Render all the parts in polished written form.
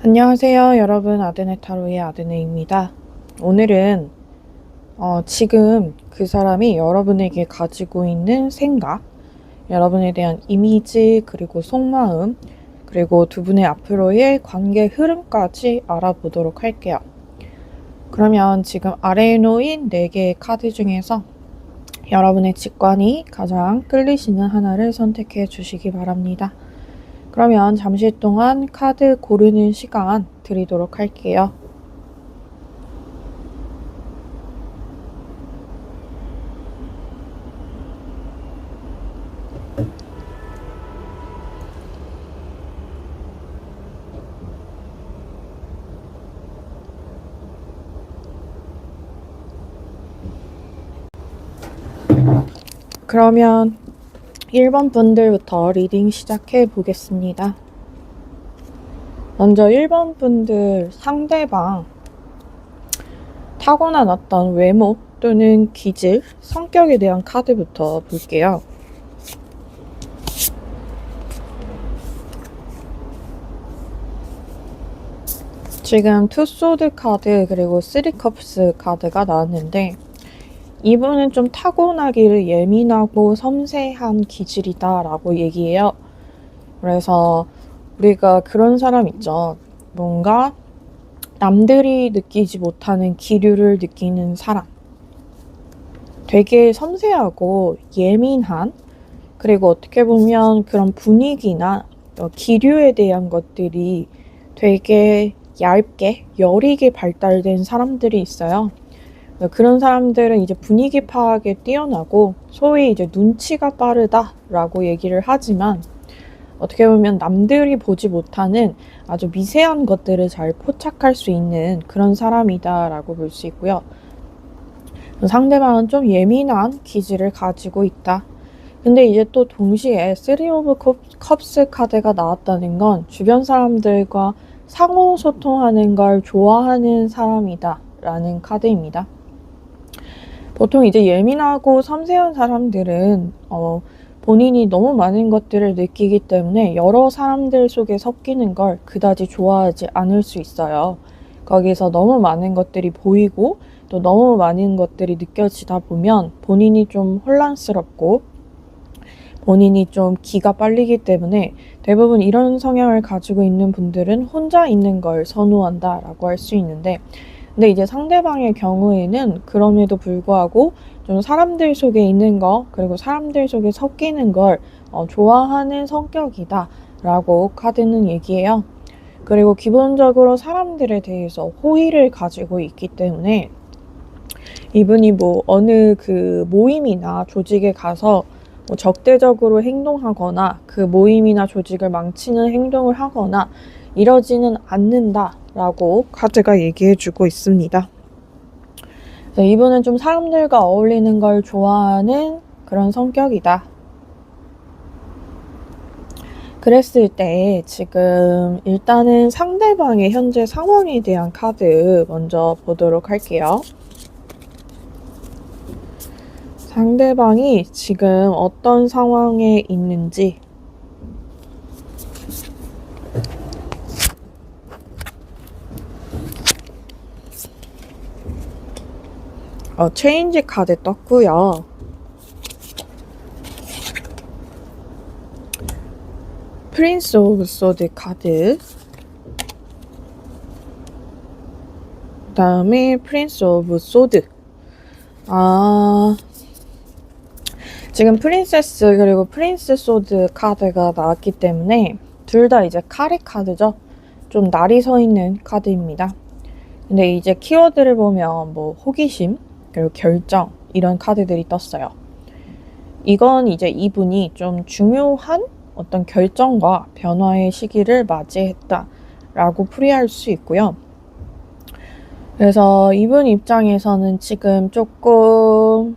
안녕하세요 여러분, 아드네 타로의 아드네입니다. 오늘은 지금 그 사람이 여러분에게 가지고 있는 생각, 여러분에 대한 이미지, 그리고 속마음, 그리고 두 분의 앞으로의 관계 흐름까지 알아보도록 할게요. 그러면 지금 아래에 놓인 4개의 카드 중에서 여러분의 직관이 가장 끌리시는 하나를 선택해 주시기 바랍니다. 그러면 잠시 동안 카드 고르는 시간 드리도록 할게요. 그러면 1번 분들부터 리딩 시작해 보겠습니다. 먼저 1번 분들, 상대방 타고난 어떤 외모 또는 기질, 성격에 대한 카드부터 볼게요. 지금 투 소드 카드 그리고 3 컵스 카드가 나왔는데, 이분은 좀 타고나기를 예민하고 섬세한 기질이다 라고 얘기해요. 그래서 우리가 그런 사람 있죠. 뭔가 남들이 느끼지 못하는 기류를 느끼는 사람. 되게 섬세하고 예민한, 그리고 어떻게 보면 그런 분위기나 기류에 대한 것들이 되게 얇게 여리게 발달된 사람들이 있어요. 그런 사람들은 이제 분위기 파악에 뛰어나고 소위 이제 눈치가 빠르다라고 얘기를 하지만, 어떻게 보면 남들이 보지 못하는 아주 미세한 것들을 잘 포착할 수 있는 그런 사람이다라고 볼 수 있고요. 상대방은 좀 예민한 기질을 가지고 있다. 근데 이제 또 동시에 쓰리 오브 컵스 카드가 나왔다는 건 주변 사람들과 상호 소통하는 걸 좋아하는 사람이다 라는 카드입니다. 보통 이제 예민하고 섬세한 사람들은 본인이 너무 많은 것들을 느끼기 때문에 여러 사람들 속에 섞이는 걸 그다지 좋아하지 않을 수 있어요. 거기서 너무 많은 것들이 보이고 또 너무 많은 것들이 느껴지다 보면 본인이 좀 혼란스럽고 본인이 좀 기가 빨리기 때문에 대부분 이런 성향을 가지고 있는 분들은 혼자 있는 걸 선호한다라고 할 수 있는데, 근데 이제 상대방의 경우에는 그럼에도 불구하고 좀 사람들 속에 있는 거, 그리고 사람들 속에 섞이는 걸 좋아하는 성격이다 라고 카드는 얘기해요. 그리고 기본적으로 사람들에 대해서 호의를 가지고 있기 때문에 이분이 뭐 어느 그 모임이나 조직에 가서 뭐 적대적으로 행동하거나 그 모임이나 조직을 망치는 행동을 하거나 이러지는 않는다 라고 카드가 얘기해주고 있습니다. 이분은 좀 사람들과 어울리는 걸 좋아하는 그런 성격이다. 그랬을 때 지금 일단은 상대방의 현재 상황에 대한 카드 먼저 보도록 할게요. 상대방이 지금 어떤 상황에 있는지 체인지 카드 떴고요. 프린스 오브 소드 카드, 그 다음에 프린스 오브 소드. 지금 프린세스 그리고 프린스 소드 카드가 나왔기 때문에 둘 다 이제 카레 카드죠. 좀 날이 서 있는 카드입니다. 근데 이제 키워드를 보면 뭐 호기심 그리고 결정 이런 카드들이 떴어요. 이건 이제 이분이 좀 중요한 어떤 결정과 변화의 시기를 맞이했다 라고 풀이할 수 있고요. 그래서 이분 입장에서는 지금 조금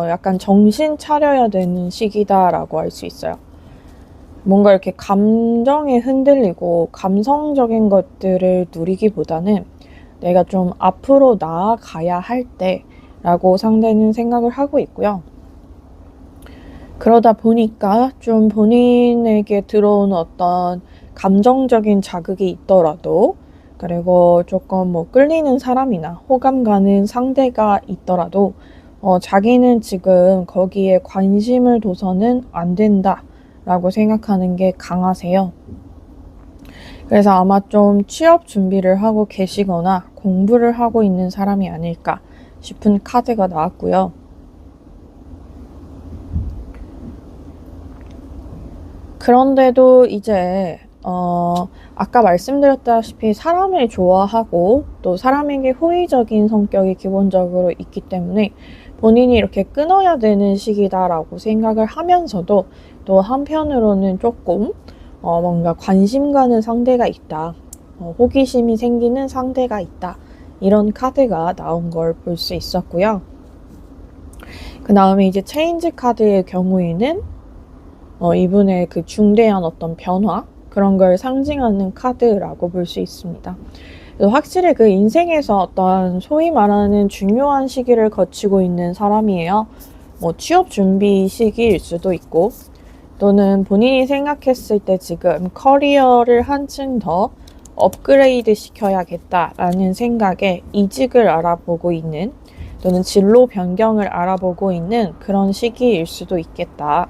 약간 정신 차려야 되는 시기다 라고 할 수 있어요. 뭔가 이렇게 감정에 흔들리고 감성적인 것들을 누리기보다는 내가 좀 앞으로 나아가야 할 때 라고 상대는 생각을 하고 있고요. 그러다 보니까 좀 본인에게 들어오는 어떤 감정적인 자극이 있더라도, 그리고 조금 뭐 끌리는 사람이나 호감 가는 상대가 있더라도 자기는 지금 거기에 관심을 둬서는 안 된다 라고 생각하는 게 강하세요. 그래서 아마 좀 취업 준비를 하고 계시거나 공부를 하고 있는 사람이 아닐까 싶은 카드가 나왔고요. 그런데도 이제 아까 말씀드렸다시피 사람을 좋아하고 또 사람에게 호의적인 성격이 기본적으로 있기 때문에 본인이 이렇게 끊어야 되는 시기다라고 생각을 하면서도 또 한편으로는 조금 뭔가 관심 가는 상대가 있다, 호기심이 생기는 상대가 있다, 이런 카드가 나온 걸 볼 수 있었고요. 그 다음에 이제 체인지 카드의 경우에는 이분의 그 중대한 어떤 변화, 그런 걸 상징하는 카드라고 볼 수 있습니다. 확실히 그 인생에서 어떤 소위 말하는 중요한 시기를 거치고 있는 사람이에요. 뭐 취업 준비 시기일 수도 있고, 또는 본인이 생각했을 때 지금 커리어를 한층 더 업그레이드 시켜야겠다라는 생각에 이직을 알아보고 있는, 또는 진로 변경을 알아보고 있는 그런 시기일 수도 있겠다.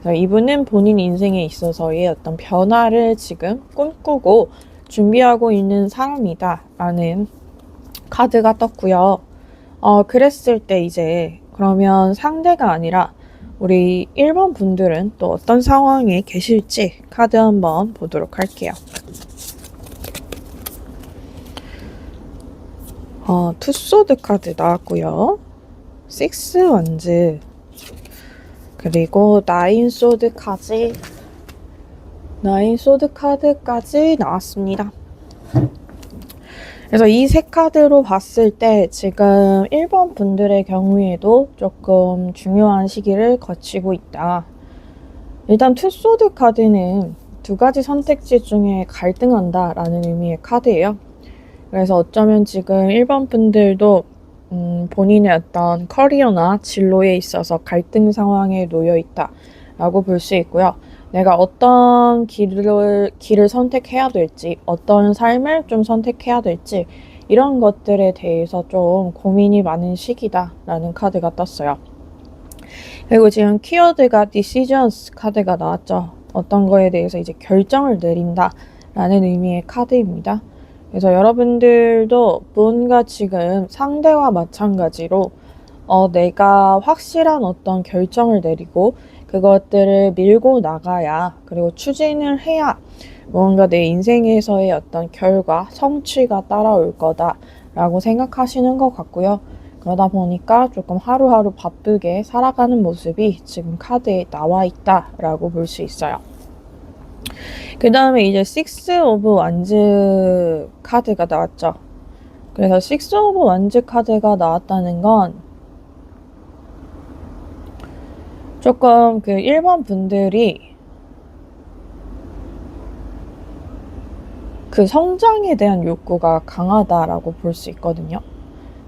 이분은 본인 인생에 있어서의 어떤 변화를 지금 꿈꾸고 준비하고 있는 사람이다 라는 카드가 떴고요. 그랬을 때 이제 그러면 상대가 아니라 우리 1번 분들은 또 어떤 상황에 계실지 카드 한번 보도록 할게요. 투소드 카드 나왔고요. 6 원즈, 그리고 9 소드 카드까지 나왔습니다. 그래서 이 세 카드로 봤을 때 지금 1번 분들의 경우에도 조금 중요한 시기를 거치고 있다. 일단 투소드 카드는 두 가지 선택지 중에 갈등한다 라는 의미의 카드예요. 그래서 어쩌면 지금 1번 분들도 본인의 어떤 커리어나 진로에 있어서 갈등 상황에 놓여 있다 라고 볼 수 있고요. 내가 어떤 길을 선택해야 될지, 어떤 삶을 좀 선택해야 될지, 이런 것들에 대해서 좀 고민이 많은 시기다 라는 카드가 떴어요. 그리고 지금 키워드가 decisions 카드가 나왔죠. 어떤 거에 대해서 이제 결정을 내린다 라는 의미의 카드입니다. 그래서 여러분들도 뭔가 지금 상대와 마찬가지로 내가 확실한 어떤 결정을 내리고 그것들을 밀고 나가야, 그리고 추진을 해야 뭔가 내 인생에서의 어떤 결과, 성취가 따라올 거다라고 생각하시는 것 같고요. 그러다 보니까 조금 하루하루 바쁘게 살아가는 모습이 지금 카드에 나와 있다라고 볼 수 있어요. 그 다음에 이제 식스 오브 완즈 카드가 나왔죠. 그래서 식스 오브 완즈 카드가 나왔다는 건 조금 그 1번 분들이 그 성장에 대한 욕구가 강하다라고 볼 수 있거든요.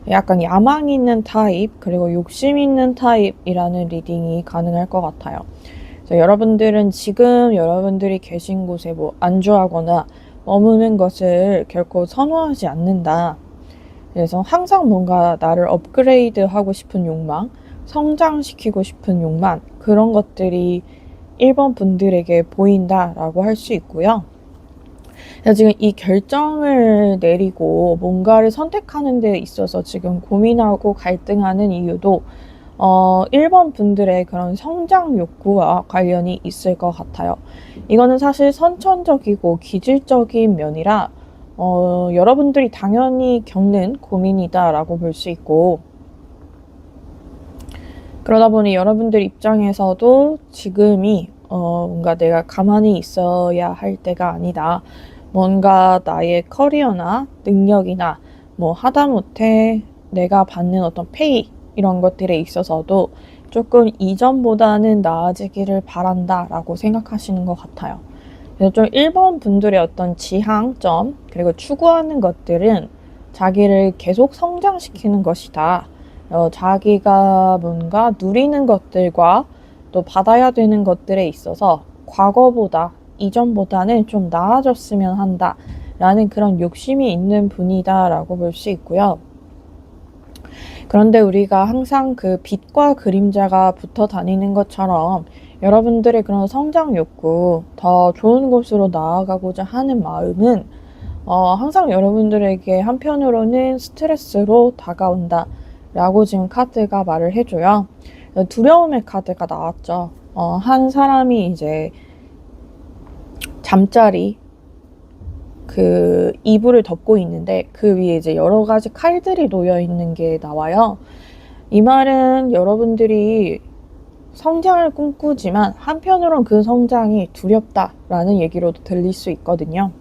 약간 야망 있는 타입, 그리고 욕심 있는 타입이라는 리딩이 가능할 것 같아요. 그래서 여러분들은 지금 여러분들이 계신 곳에 뭐 안주하거나 머무는 것을 결코 선호하지 않는다. 그래서 항상 뭔가 나를 업그레이드 하고 싶은 욕망, 성장시키고 싶은 욕망, 그런 것들이 1번 분들에게 보인다라고 할 수 있고요. 그래서 지금 이 결정을 내리고 뭔가를 선택하는 데 있어서 지금 고민하고 갈등하는 이유도 1번 분들의 그런 성장 욕구와 관련이 있을 것 같아요. 이거는 사실 선천적이고 기질적인 면이라 여러분들이 당연히 겪는 고민이다라고 볼 수 있고, 그러다 보니 여러분들 입장에서도 지금이 뭔가 내가 가만히 있어야 할 때가 아니다. 뭔가 나의 커리어나 능력이나 뭐 하다못해 내가 받는 어떤 페이 이런 것들에 있어서도 조금 이전보다는 나아지기를 바란다 라고 생각하시는 것 같아요. 그래서 좀 1번 분들의 어떤 지향점, 그리고 추구하는 것들은 자기를 계속 성장시키는 것이다. 자기가 뭔가 누리는 것들과 또 받아야 되는 것들에 있어서 과거보다, 이전보다는 좀 나아졌으면 한다 라는 그런 욕심이 있는 분이다 라고 볼 수 있고요. 그런데 우리가 항상 그 빛과 그림자가 붙어 다니는 것처럼 여러분들의 그런 성장 욕구, 더 좋은 곳으로 나아가고자 하는 마음은 항상 여러분들에게 한편으로는 스트레스로 다가온다 라고 지금 카드가 말을 해줘요. 두려움의 카드가 나왔죠. 한 사람이 이제 잠자리 그 이불을 덮고 있는데 그 위에 이제 여러 가지 칼들이 놓여 있는 게 나와요. 이 말은 여러분들이 성장을 꿈꾸지만 한편으론 그 성장이 두렵다라는 얘기로도 들릴 수 있거든요.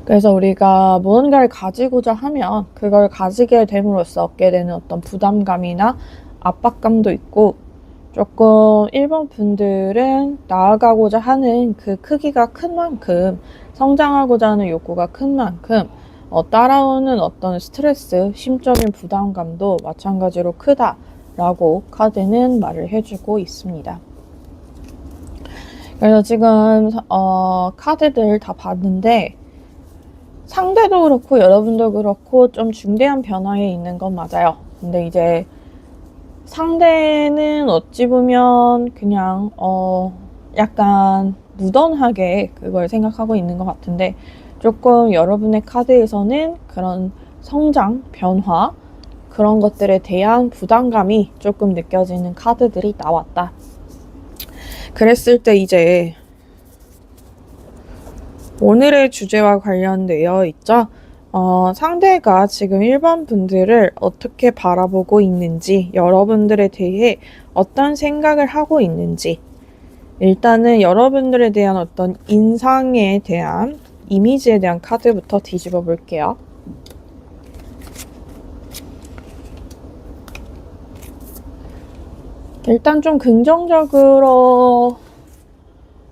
그래서 우리가 무언가를 가지고자 하면 그걸 가지게 됨으로써 얻게 되는 어떤 부담감이나 압박감도 있고, 조금 1번 분들은 나아가고자 하는 그 크기가 큰 만큼, 성장하고자 하는 욕구가 큰 만큼 따라오는 어떤 스트레스, 심적인 부담감도 마찬가지로 크다라고 카드는 말을 해주고 있습니다. 그래서 지금 카드들 다 봤는데 상대도 그렇고 여러분도 그렇고 좀 중대한 변화에 있는 건 맞아요. 근데 이제 상대는 어찌 보면 그냥 약간 무던하게 그걸 생각하고 있는 것 같은데, 조금 여러분의 카드에서는 그런 성장, 변화, 그런 것들에 대한 부담감이 조금 느껴지는 카드들이 나왔다. 그랬을 때 이제 오늘의 주제와 관련되어 있죠. 상대가 지금 1번 분들을 어떻게 바라보고 있는지, 여러분들에 대해 어떤 생각을 하고 있는지, 일단은 여러분들에 대한 어떤 인상에 대한 이미지에 대한 카드부터 뒤집어 볼게요. 일단 좀 긍정적으로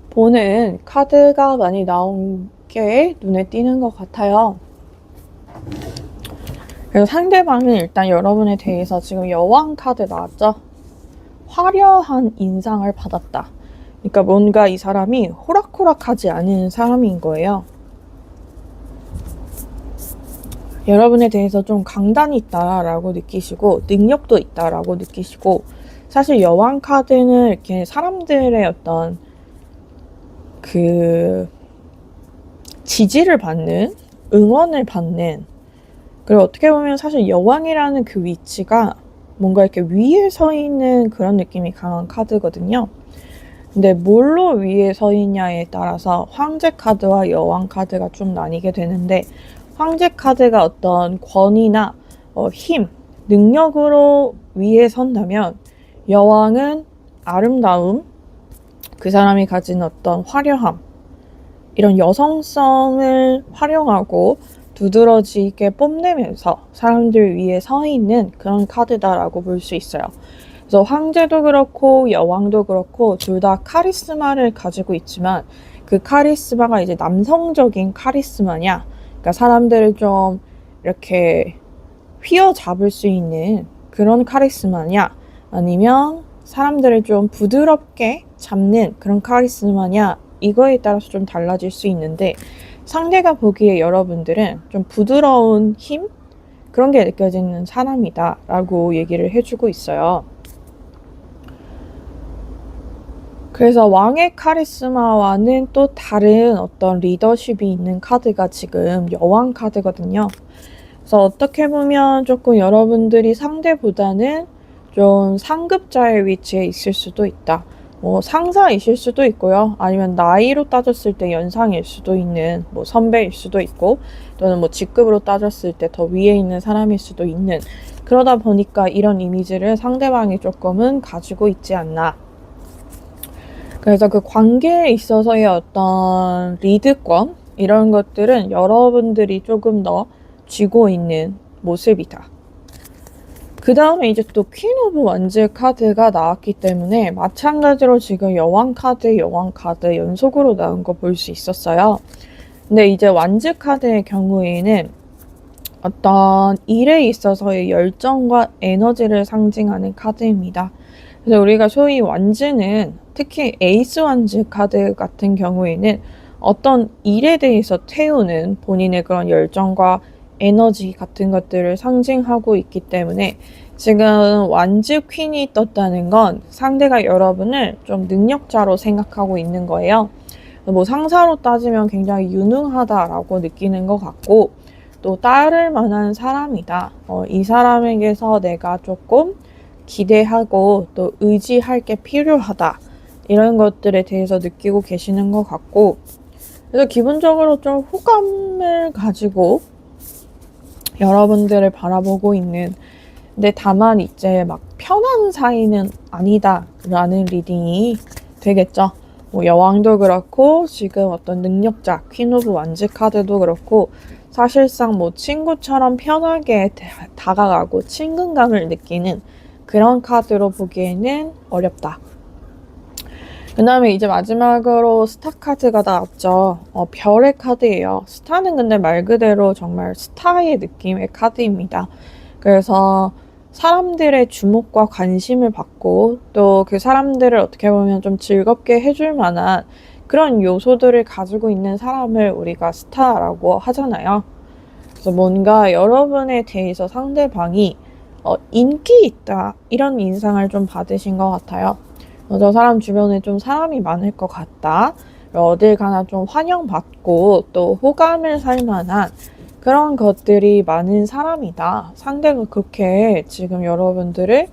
보는 카드가 많이 나온 게 눈에 띄는 것 같아요. 그래서 상대방은 일단 여러분에 대해서 지금 여왕 카드 나왔죠? 화려한 인상을 받았다. 그러니까 뭔가 이 사람이 호락호락하지 않은 사람인 거예요. 여러분에 대해서 좀 강단이 있다라고 느끼시고 능력도 있다라고 느끼시고, 사실 여왕 카드는 이렇게 사람들의 어떤 그 지지를 받는, 응원을 받는, 그리고 어떻게 보면 사실 여왕이라는 그 위치가 뭔가 이렇게 위에 서 있는 그런 느낌이 강한 카드거든요. 근데 뭘로 위에 서 있냐에 따라서 황제 카드와 여왕 카드가 좀 나뉘게 되는데, 황제 카드가 어떤 권위나 힘, 능력으로 위에 선다면, 여왕은 아름다움, 그 사람이 가진 어떤 화려함, 이런 여성성을 활용하고 두드러지게 뽐내면서 사람들 위에 서 있는 그런 카드다라고 볼 수 있어요. 그래서 황제도 그렇고 여왕도 그렇고 둘 다 카리스마를 가지고 있지만, 그 카리스마가 이제 남성적인 카리스마냐, 그러니까 사람들을 좀 이렇게 휘어잡을 수 있는 그런 카리스마냐, 아니면 사람들을 좀 부드럽게 잡는 그런 카리스마냐, 이거에 따라서 좀 달라질 수 있는데, 상대가 보기에 여러분들은 좀 부드러운 힘? 그런 게 느껴지는 사람이다 라고 얘기를 해주고 있어요. 그래서 왕의 카리스마와는 또 다른 어떤 리더십이 있는 카드가 지금 여왕 카드거든요. 그래서 어떻게 보면 조금 여러분들이 상대보다는 좀 상급자의 위치에 있을 수도 있다. 뭐 상사이실 수도 있고요. 아니면 나이로 따졌을 때 연상일 수도 있는 뭐 선배일 수도 있고, 또는 뭐 직급으로 따졌을 때 더 위에 있는 사람일 수도 있는, 그러다 보니까 이런 이미지를 상대방이 조금은 가지고 있지 않나. 그래서 그 관계에 있어서의 어떤 리드권, 이런 것들은 여러분들이 조금 더 쥐고 있는 모습이다. 그 다음에 이제 또 퀸 오브 원즈 카드가 나왔기 때문에 마찬가지로 지금 여왕 카드 연속으로 나온 거 볼 수 있었어요. 근데 이제 완즈 카드의 경우에는 어떤 일에 있어서의 열정과 에너지를 상징하는 카드입니다. 그래서 우리가 소위 완즈는, 특히 에이스 완즈 카드 같은 경우에는 어떤 일에 대해서 태우는 본인의 그런 열정과 에너지 같은 것들을 상징하고 있기 때문에, 지금 완즈 퀸이 떴다는 건 상대가 여러분을 좀 능력자로 생각하고 있는 거예요. 뭐 상사로 따지면 굉장히 유능하다라고 느끼는 것 같고, 또 따를 만한 사람이다. 이 사람에게서 내가 조금 기대하고 또 의지할 게 필요하다. 이런 것들에 대해서 느끼고 계시는 것 같고, 그래서 기본적으로 좀 호감을 가지고 여러분들을 바라보고 있는, 근데 다만 이제 막 편한 사이는 아니다 라는 리딩이 되겠죠. 뭐 여왕도 그렇고 지금 어떤 능력자 퀸 오브 완즈 카드도 그렇고, 사실상 뭐 친구처럼 편하게 다가가고 친근감을 느끼는 그런 카드로 보기에는 어렵다. 그 다음에 이제 마지막으로 스타 카드가 나왔죠. 별의 카드예요. 스타는 근데 말 그대로 정말 스타의 느낌의 카드입니다. 그래서 사람들의 주목과 관심을 받고, 또 그 사람들을 어떻게 보면 좀 즐겁게 해줄 만한 그런 요소들을 가지고 있는 사람을 우리가 스타라고 하잖아요. 그래서 뭔가 여러분에 대해서 상대방이 인기 있다, 이런 인상을 좀 받으신 것 같아요. 저 사람 주변에 좀 사람이 많을 것 같다, 어딜 가나 좀 환영받고 또 호감을 살 만한 그런 것들이 많은 사람이다. 상대가 그렇게 지금 여러분들을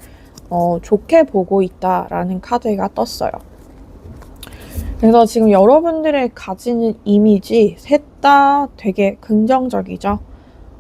좋게 보고 있다라는 카드가 떴어요. 그래서 지금 여러분들의 가지는 이미지 셋 다 되게 긍정적이죠.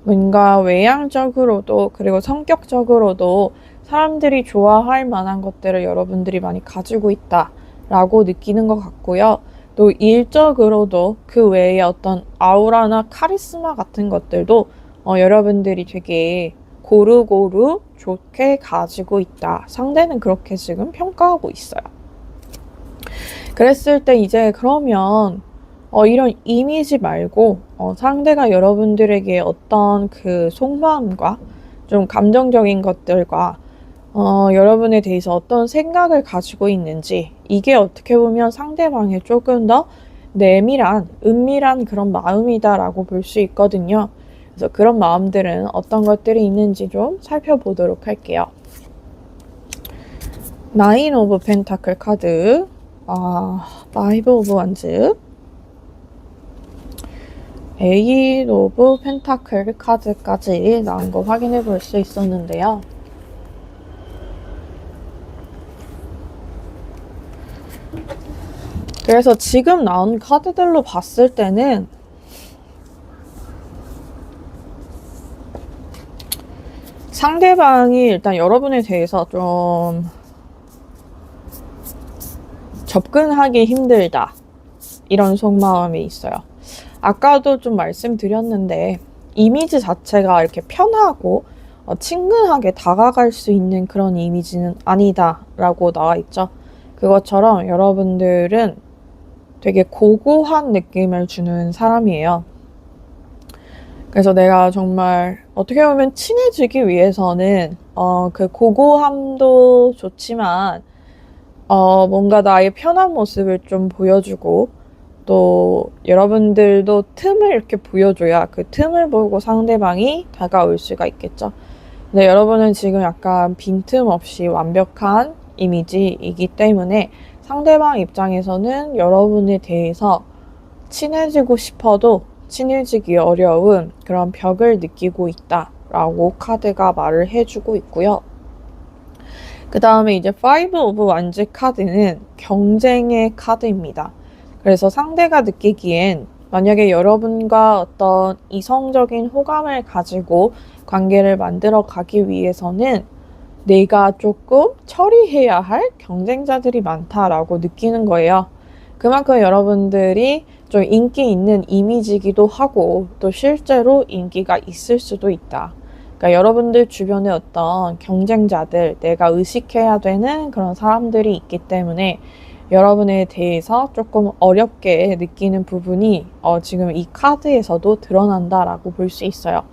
뭔가 외향적으로도 그리고 성격적으로도 사람들이 좋아할 만한 것들을 여러분들이 많이 가지고 있다라고 느끼는 것 같고요. 또 일적으로도 그 외에 어떤 아우라나 카리스마 같은 것들도 여러분들이 되게 고루고루 좋게 가지고 있다. 상대는 그렇게 지금 평가하고 있어요. 그랬을 때 이제 그러면 이런 이미지 말고 상대가 여러분들에게 어떤 그 속마음과 좀 감정적인 것들과 여러분에 대해서 어떤 생각을 가지고 있는지, 이게 어떻게 보면 상대방의 조금 더 내밀한, 은밀한 그런 마음이다라고 볼 수 있거든요. 그래서 그런 마음들은 어떤 것들이 있는지 좀 살펴보도록 할게요. 나인 오브 펜타클 카드, 파이브 오브 완즈, 에잇 오브 펜타클 카드까지 나온 거 확인해 볼 수 있었는데요. 그래서 지금 나온 카드들로 봤을 때는 상대방이 일단 여러분에 대해서 좀 접근하기 힘들다, 이런 속마음이 있어요. 아까도 좀 말씀드렸는데 이미지 자체가 이렇게 편하고 친근하게 다가갈 수 있는 그런 이미지는 아니다 라고 나와 있죠. 그것처럼 여러분들은 되게 고고한 느낌을 주는 사람이에요. 그래서 내가 정말 어떻게 보면 친해지기 위해서는 그 고고함도 좋지만 뭔가 나의 편한 모습을 좀 보여주고, 또 여러분들도 틈을 이렇게 보여줘야 그 틈을 보고 상대방이 다가올 수가 있겠죠. 근데 여러분은 지금 약간 빈틈 없이 완벽한 이미지이기 때문에 상대방 입장에서는 여러분에 대해서 친해지고 싶어도 친해지기 어려운 그런 벽을 느끼고 있다라고 카드가 말을 해주고 있고요. 그 다음에 이제 파이브 오브 완즈 카드는 경쟁의 카드입니다. 그래서 상대가 느끼기엔 만약에 여러분과 어떤 이성적인 호감을 가지고 관계를 만들어 가기 위해서는 내가 조금 처리해야 할 경쟁자들이 많다라고 느끼는 거예요. 그만큼 여러분들이 좀 인기 있는 이미지이기도 하고, 또 실제로 인기가 있을 수도 있다. 그러니까 여러분들 주변에 어떤 경쟁자들, 내가 의식해야 되는 그런 사람들이 있기 때문에 여러분에 대해서 조금 어렵게 느끼는 부분이 지금 이 카드에서도 드러난다라고 볼 수 있어요.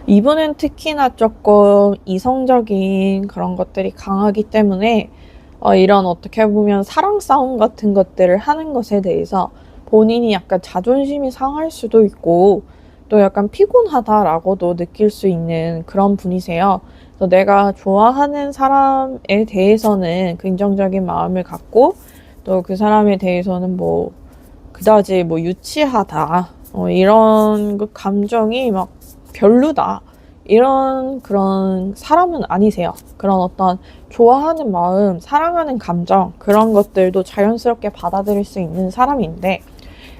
이분은 특히나 조금 이성적인 그런 것들이 강하기 때문에 이런 어떻게 보면 사랑 싸움 같은 것들을 하는 것에 대해서 본인이 약간 자존심이 상할 수도 있고, 또 약간 피곤하다라고도 느낄 수 있는 그런 분이세요. 그래서 내가 좋아하는 사람에 대해서는 긍정적인 마음을 갖고, 또 그 사람에 대해서는 뭐 그다지 뭐 유치하다, 이런 그 감정이 막 별로다, 이런 그런 사람은 아니세요. 그런 어떤 좋아하는 마음, 사랑하는 감정, 그런 것들도 자연스럽게 받아들일 수 있는 사람인데,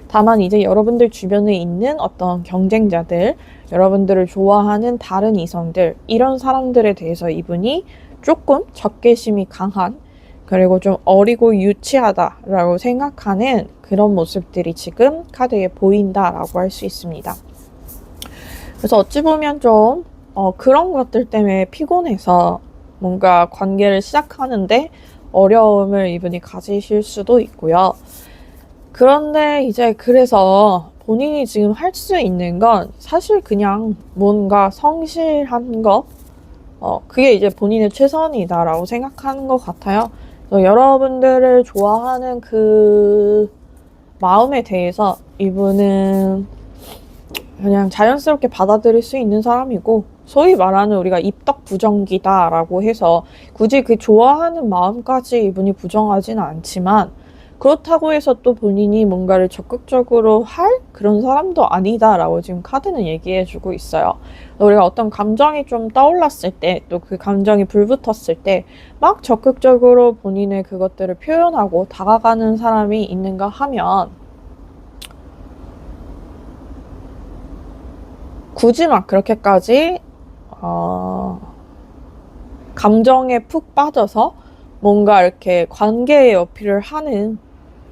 다만 이제 여러분들 주변에 있는 어떤 경쟁자들, 여러분들을 좋아하는 다른 이성들, 이런 사람들에 대해서 이분이 조금 적개심이 강한, 그리고 좀 어리고 유치하다라고 생각하는 그런 모습들이 지금 카드에 보인다라고 할 수 있습니다. 그래서 어찌 보면 좀 그런 것들 때문에 피곤해서 뭔가 관계를 시작하는데 어려움을 이분이 가지실 수도 있고요. 그런데 이제 그래서 본인이 지금 할 수 있는 건 사실 그냥 뭔가 성실한 거, 그게 이제 본인의 최선이다라고 생각하는 것 같아요. 그래서 여러분들을 좋아하는 그 마음에 대해서 이분은 그냥 자연스럽게 받아들일 수 있는 사람이고, 소위 말하는 우리가 입덕 부정기다라고 해서 굳이 그 좋아하는 마음까지 이분이 부정하지는 않지만, 그렇다고 해서 또 본인이 뭔가를 적극적으로 할 그런 사람도 아니다라고 지금 카드는 얘기해주고 있어요. 우리가 어떤 감정이 좀 떠올랐을 때, 또 그 감정이 불붙었을 때 막 적극적으로 본인의 그것들을 표현하고 다가가는 사람이 있는가 하면, 굳이 막 그렇게까지 감정에 푹 빠져서 뭔가 이렇게 관계의 어필을 하는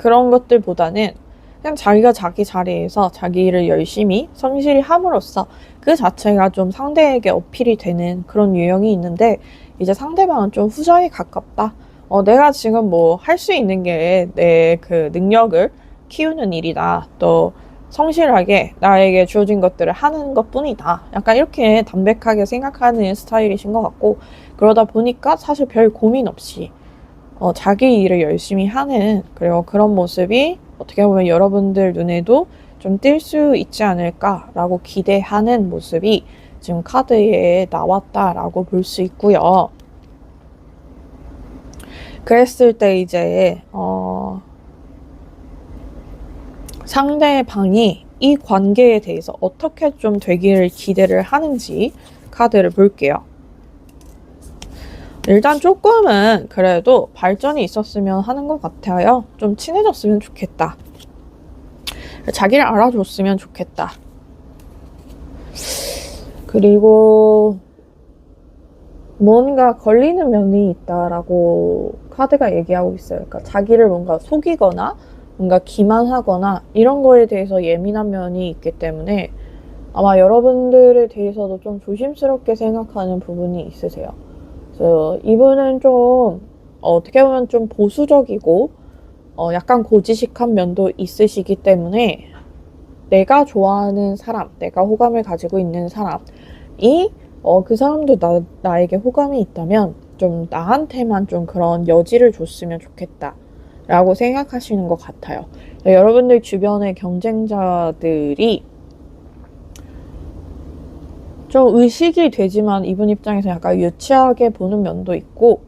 그런 것들보다는 그냥 자기가 자기 자리에서 자기 일을 열심히 성실히 함으로써 그 자체가 좀 상대에게 어필이 되는 그런 유형이 있는데, 이제 상대방은 좀 후자에 가깝다. 내가 지금 뭐 할 수 있는 게 내 그 능력을 키우는 일이다. 또 성실하게 나에게 주어진 것들을 하는 것뿐이다. 약간 이렇게 담백하게 생각하는 스타일이신 것 같고, 그러다 보니까 사실 별 고민 없이 자기 일을 열심히 하는, 그리고 그런 모습이 어떻게 보면 여러분들 눈에도 좀 띌 수 있지 않을까라고 기대하는 모습이 지금 카드에 나왔다라고 볼 수 있고요. 그랬을 때 이제 상대방이 이 관계에 대해서 어떻게 좀 되기를 기대를 하는지 카드를 볼게요. 일단 조금은 그래도 발전이 있었으면 하는 것 같아요. 좀 친해졌으면 좋겠다. 자기를 알아줬으면 좋겠다. 그리고 뭔가 걸리는 면이 있다라고 카드가 얘기하고 있어요. 그러니까 자기를 뭔가 속이거나 뭔가 기만하거나 이런 거에 대해서 예민한 면이 있기 때문에 아마 여러분들에 대해서도 좀 조심스럽게 생각하는 부분이 있으세요. 그래서 이분은 좀 어떻게 보면 좀 보수적이고 약간 고지식한 면도 있으시기 때문에 내가 좋아하는 사람, 내가 호감을 가지고 있는 사람이 그 사람도 나에게 호감이 있다면 좀 나한테만 좀 그런 여지를 줬으면 좋겠다 라고 생각하시는 것 같아요. 여러분들 주변의 경쟁자들이 좀 의식이 되지만 이분 입장에서 약간 유치하게 보는 면도 있고,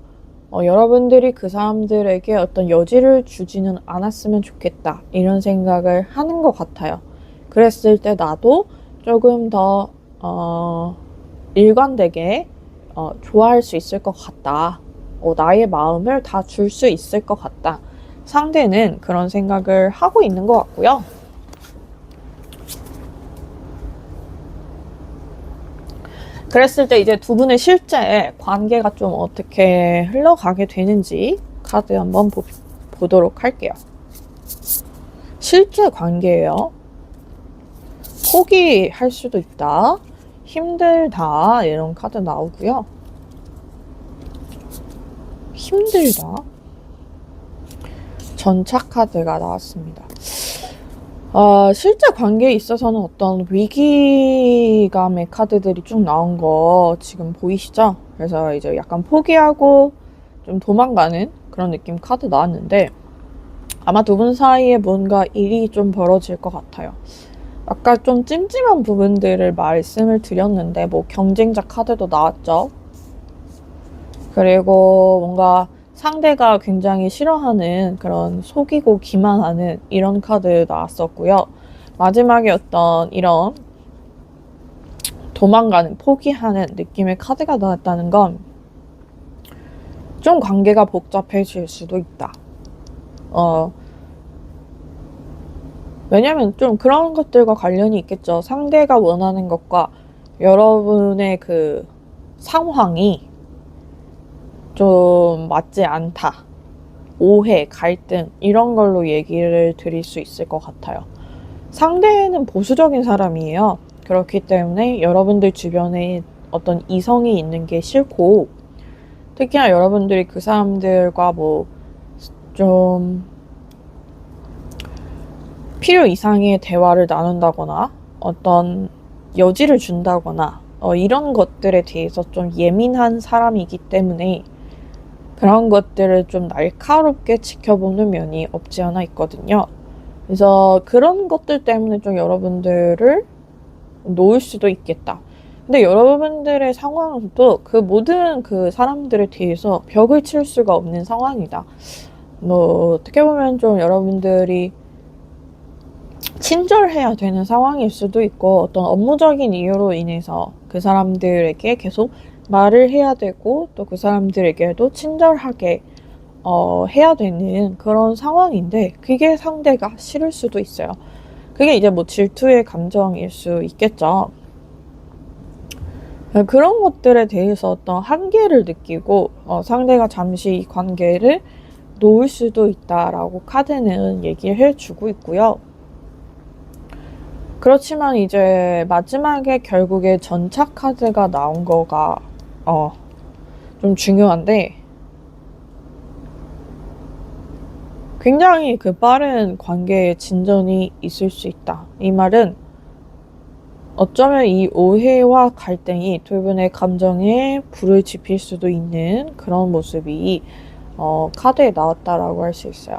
여러분들이 그 사람들에게 어떤 여지를 주지는 않았으면 좋겠다 이런 생각을 하는 것 같아요. 그랬을 때 나도 조금 더 일관되게 좋아할 수 있을 것 같다. 나의 마음을 다 줄 수 있을 것 같다. 상대는 그런 생각을 하고 있는 것 같고요. 그랬을 때 이제 두 분의 실제 관계가 좀 어떻게 흘러가게 되는지 카드 한번 보도록 할게요. 실제 관계예요. 포기할 수도 있다. 힘들다. 이런 카드 나오고요. 힘들다. 전차 카드가 나왔습니다. 실제 관계에 있어서는 어떤 위기감의 카드들이 쭉 나온 거 지금 보이시죠? 그래서 이제 약간 포기하고 좀 도망가는 그런 느낌 카드 나왔는데, 아마 두 분 사이에 뭔가 일이 좀 벌어질 것 같아요. 아까 좀 찜찜한 부분들을 말씀을 드렸는데, 뭐 경쟁자 카드도 나왔죠. 그리고 뭔가 상대가 굉장히 싫어하는 그런 속이고 기만하는 이런 카드 나왔었고요. 마지막에 어떤 이런 도망가는, 포기하는 느낌의 카드가 나왔다는 건 좀 관계가 복잡해질 수도 있다. 왜냐면 좀 그런 것들과 관련이 있겠죠. 상대가 원하는 것과 여러분의 그 상황이 좀 맞지 않다. 오해, 갈등 이런 걸로 얘기를 드릴 수 있을 것 같아요. 상대는 보수적인 사람이에요. 그렇기 때문에 여러분들 주변에 어떤 이성이 있는 게 싫고, 특히나 여러분들이 그 사람들과 뭐 좀 필요 이상의 대화를 나눈다거나 어떤 여지를 준다거나 이런 것들에 대해서 좀 예민한 사람이기 때문에 그런 것들을 좀 날카롭게 지켜보는 면이 없지 않아 있거든요. 그래서 그런 것들 때문에 좀 여러분들을 놓을 수도 있겠다. 근데 여러분들의 상황도 그 모든 그 사람들에 대해서 벽을 칠 수가 없는 상황이다. 뭐 어떻게 보면 좀 여러분들이 친절해야 되는 상황일 수도 있고, 어떤 업무적인 이유로 인해서 그 사람들에게 계속 말을 해야 되고, 또 그 사람들에게도 친절하게 해야 되는 그런 상황인데, 그게 상대가 싫을 수도 있어요. 그게 이제 뭐 질투의 감정일 수 있겠죠. 그런 것들에 대해서 어떤 한계를 느끼고 상대가 잠시 이 관계를 놓을 수도 있다라고 카드는 얘기를 해주고 있고요. 그렇지만 이제 마지막에 결국에 전차 카드가 나온 거가 좀 중요한데, 굉장히 그 빠른 관계의 진전이 있을 수 있다. 이 말은 어쩌면 이 오해와 갈등이 두 분의 감정에 불을 지필 수도 있는 그런 모습이 카드에 나왔다라고 할 수 있어요.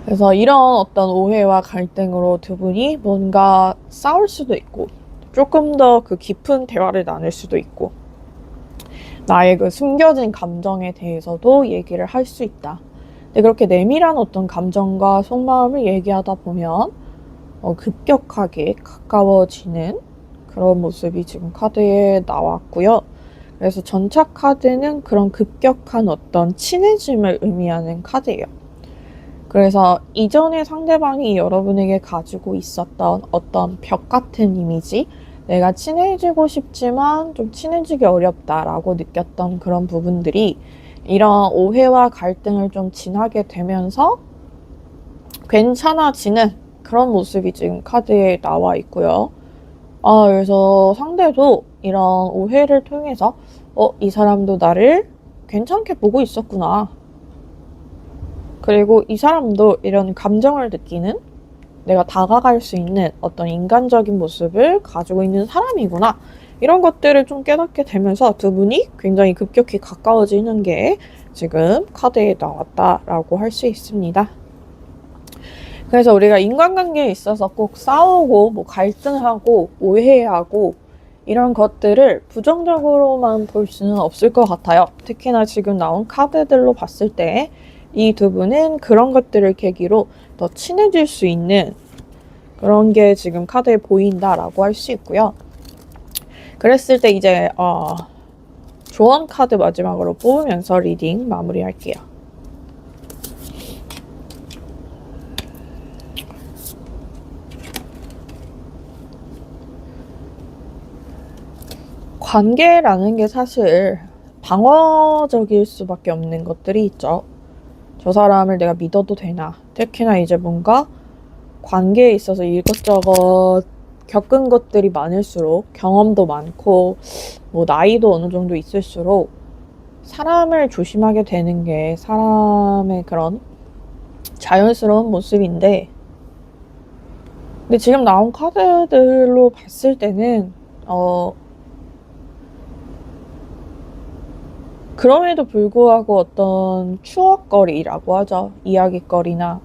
그래서 이런 어떤 오해와 갈등으로 두 분이 뭔가 싸울 수도 있고, 조금 더 그 깊은 대화를 나눌 수도 있고, 나의 그 숨겨진 감정에 대해서도 얘기를 할 수 있다. 근데 그렇게 내밀한 어떤 감정과 속마음을 얘기하다 보면 급격하게 가까워지는 그런 모습이 지금 카드에 나왔고요. 그래서 전차 카드는 그런 급격한 어떤 친해짐을 의미하는 카드예요. 그래서 이전에 상대방이 여러분에게 가지고 있었던 어떤 벽 같은 이미지, 내가 친해지고 싶지만 좀 친해지기 어렵다라고 느꼈던 그런 부분들이 이런 오해와 갈등을 좀 지나게 되면서 괜찮아지는 그런 모습이 지금 카드에 나와 있고요. 그래서 상대도 이런 오해를 통해서 이 사람도 나를 괜찮게 보고 있었구나. 그리고 이 사람도 이런 감정을 느끼는, 내가 다가갈 수 있는 어떤 인간적인 모습을 가지고 있는 사람이구나. 이런 것들을 좀 깨닫게 되면서 두 분이 굉장히 급격히 가까워지는 게 지금 카드에 나왔다라고 할 수 있습니다. 그래서 우리가 인간관계에 있어서 꼭 싸우고 뭐 갈등하고 오해하고 이런 것들을 부정적으로만 볼 수는 없을 것 같아요. 특히나 지금 나온 카드들로 봤을 때 이 두 분은 그런 것들을 계기로 더 친해질 수 있는 그런 게 지금 카드에 보인다라고 할 수 있고요. 그랬을 때 이제 조언 카드 마지막으로 뽑으면서 리딩 마무리할게요. 관계라는 게 사실 방어적일 수밖에 없는 것들이 있죠. 저 사람을 내가 믿어도 되나? 특히나 이제 뭔가 관계에 있어서 이것저것 겪은 것들이 많을수록, 경험도 많고 뭐 나이도 어느 정도 있을수록 사람을 조심하게 되는 게 사람의 그런 자연스러운 모습인데, 근데 지금 나온 카드들로 봤을 때는 그럼에도 불구하고 어떤 추억거리라고 하죠. 이야깃거리나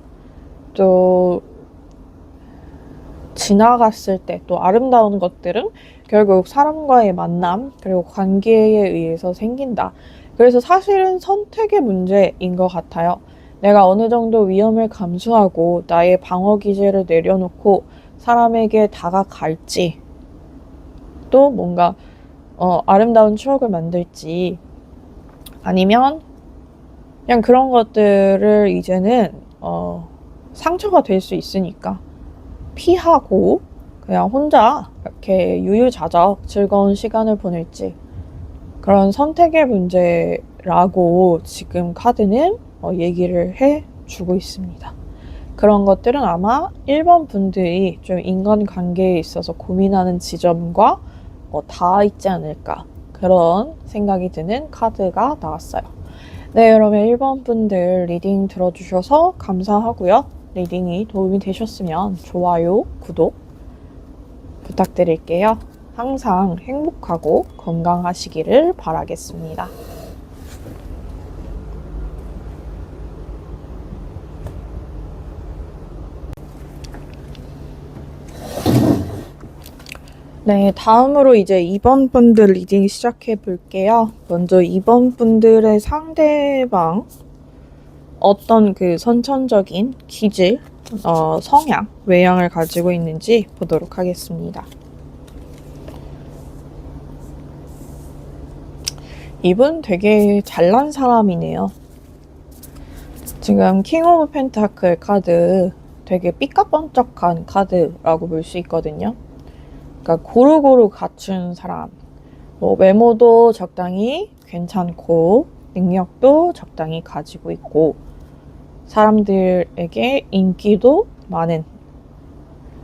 또 지나갔을 때 또 아름다운 것들은 결국 사람과의 만남 그리고 관계에 의해서 생긴다. 그래서 사실은 선택의 문제인 것 같아요. 내가 어느 정도 위험을 감수하고 나의 방어 기제를 내려놓고 사람에게 다가갈지, 또 뭔가 아름다운 추억을 만들지, 아니면 그냥 그런 것들을 이제는 상처가 될 수 있으니까 피하고 그냥 혼자 이렇게 유유자적 즐거운 시간을 보낼지, 그런 선택의 문제라고 지금 카드는 얘기를 해주고 있습니다. 그런 것들은 아마 1번 분들이 좀 인간관계에 있어서 고민하는 지점과 닿아 있지 않을까, 그런 생각이 드는 카드가 나왔어요. 네, 여러분 1번 분들 리딩 들어주셔서 감사하고요. 리딩이 도움이 되셨으면 좋아요, 구독 부탁드릴게요. 항상 행복하고 건강하시기를 바라겠습니다. 네, 다음으로 이제 2번 분들 리딩 시작해 볼게요. 먼저 2번 분들의 상대방 어떤 그 선천적인 기질, 성향, 외향을 가지고 있는지 보도록 하겠습니다. 이분 되게 잘난 사람이네요. 지금 킹 오브 펜타클 카드 되게 삐까뻔쩍한 카드라고 볼 수 있거든요. 그러니까 고루고루 갖춘 사람, 뭐 외모도 적당히 괜찮고 능력도 적당히 가지고 있고 사람들에게 인기도 많은,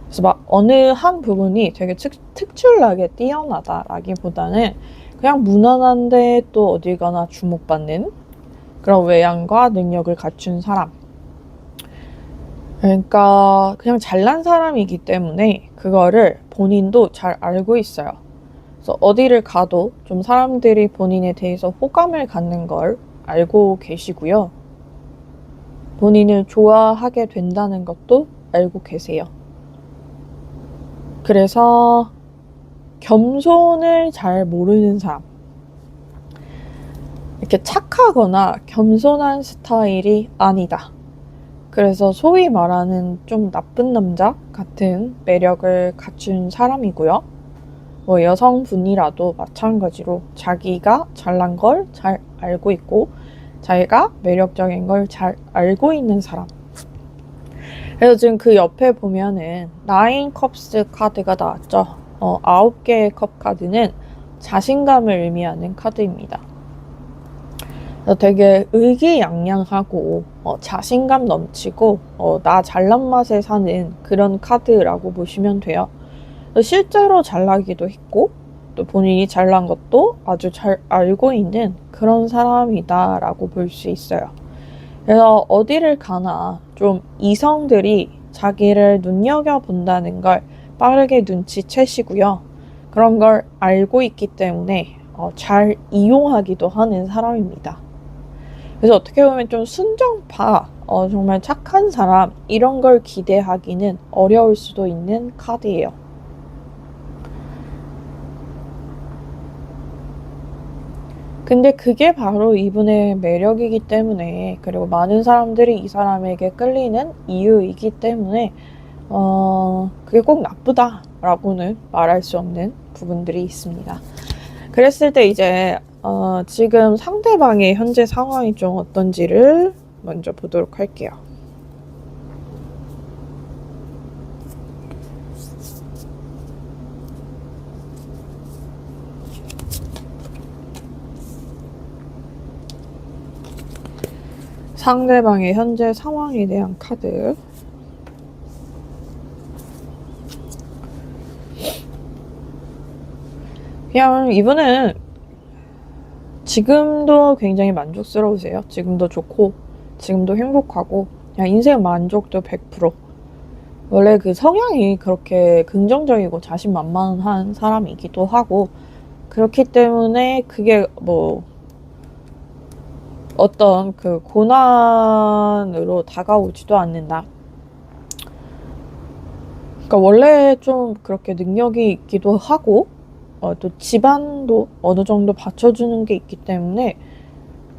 그래서 막 어느 한 부분이 되게 특출나게 뛰어나다라기보다는 그냥 무난한데 또 어딜 가나 주목받는 그런 외양과 능력을 갖춘 사람. 그러니까 그냥 잘난 사람이기 때문에 그거를 본인도 잘 알고 있어요. 그래서 어디를 가도 좀 사람들이 본인에 대해서 호감을 갖는 걸 알고 계시고요. 본인을 좋아하게 된다는 것도 알고 계세요. 그래서 겸손을 잘 모르는 사람. 이렇게 착하거나 겸손한 스타일이 아니다. 그래서 소위 말하는 좀 나쁜 남자 같은 매력을 갖춘 사람이고요. 뭐 여성분이라도 마찬가지로 자기가 잘난 걸 잘 알고 있고 자기가 매력적인 걸 잘 알고 있는 사람. 그래서 지금 그 옆에 보면은 9 컵스 카드가 나왔죠. 9개의 컵 카드는 자신감을 의미하는 카드입니다. 그래서 되게 의기양양하고 자신감 넘치고 나 잘난 맛에 사는 그런 카드라고 보시면 돼요. 실제로 잘나기도 했고 또 본인이 잘난 것도 아주 잘 알고 있는 그런 사람이다 라고 볼 수 있어요. 그래서 어디를 가나 좀 이성들이 자기를 눈여겨본다는 걸 빠르게 눈치채시고요. 그런 걸 알고 있기 때문에 잘 이용하기도 하는 사람입니다. 그래서 어떻게 보면 좀 순정파, 정말 착한 사람 이런 걸 기대하기는 어려울 수도 있는 카드예요. 근데 그게 바로 이분의 매력이기 때문에, 그리고 많은 사람들이 이 사람에게 끌리는 이유이기 때문에 그게 꼭 나쁘다라고는 말할 수 없는 부분들이 있습니다. 그랬을 때 이제 지금 상대방의 현재 상황이 좀 어떤지를 먼저 보도록 할게요. 상대방의 현재 상황에 대한 카드. 그냥 이분은 지금도 굉장히 만족스러우세요. 지금도 좋고 지금도 행복하고 그냥 인생 만족도 100%. 원래 그 성향이 그렇게 긍정적이고 자신만만한 사람이기도 하고 그렇기 때문에 그게 뭐 어떤 그 고난으로 다가오지도 않는다. 그러니까 원래 좀 그렇게 능력이 있기도 하고 또 집안도 어느 정도 받쳐주는 게 있기 때문에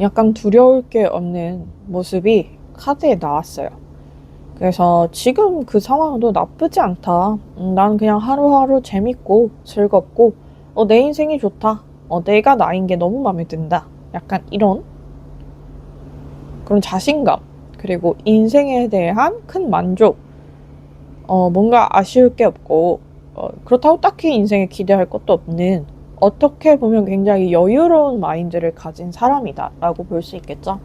약간 두려울 게 없는 모습이 카드에 나왔어요. 그래서 지금 그 상황도 나쁘지 않다. 난 그냥 하루하루 재밌고 즐겁고 내 인생이 좋다. 내가 나인 게 너무 마음에 든다. 약간 이런 그런 자신감, 그리고 인생에 대한 큰 만족, 뭔가 아쉬울 게 없고 그렇다고 딱히 인생에 기대할 것도 없는, 어떻게 보면 굉장히 여유로운 마인드를 가진 사람이다 라고 볼 수 있겠죠.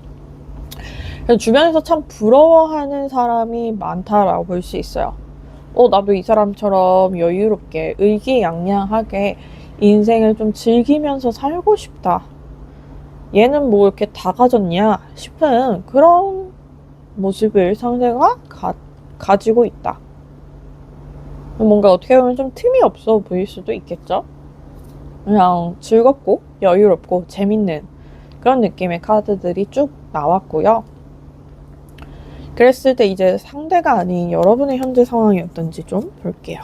그래서 주변에서 참 부러워하는 사람이 많다라고 볼 수 있어요. 나도 이 사람처럼 여유롭게 의기양양하게 인생을 좀 즐기면서 살고 싶다. 얘는 뭐 이렇게 다 가졌냐 싶은 그런 모습을 상대가 가지고 있다. 뭔가 어떻게 보면 좀 틈이 없어 보일 수도 있겠죠. 그냥 즐겁고 여유롭고 재밌는 그런 느낌의 카드들이 쭉 나왔고요. 그랬을 때 이제 상대가 아닌 여러분의 현재 상황이 어떤지 좀 볼게요.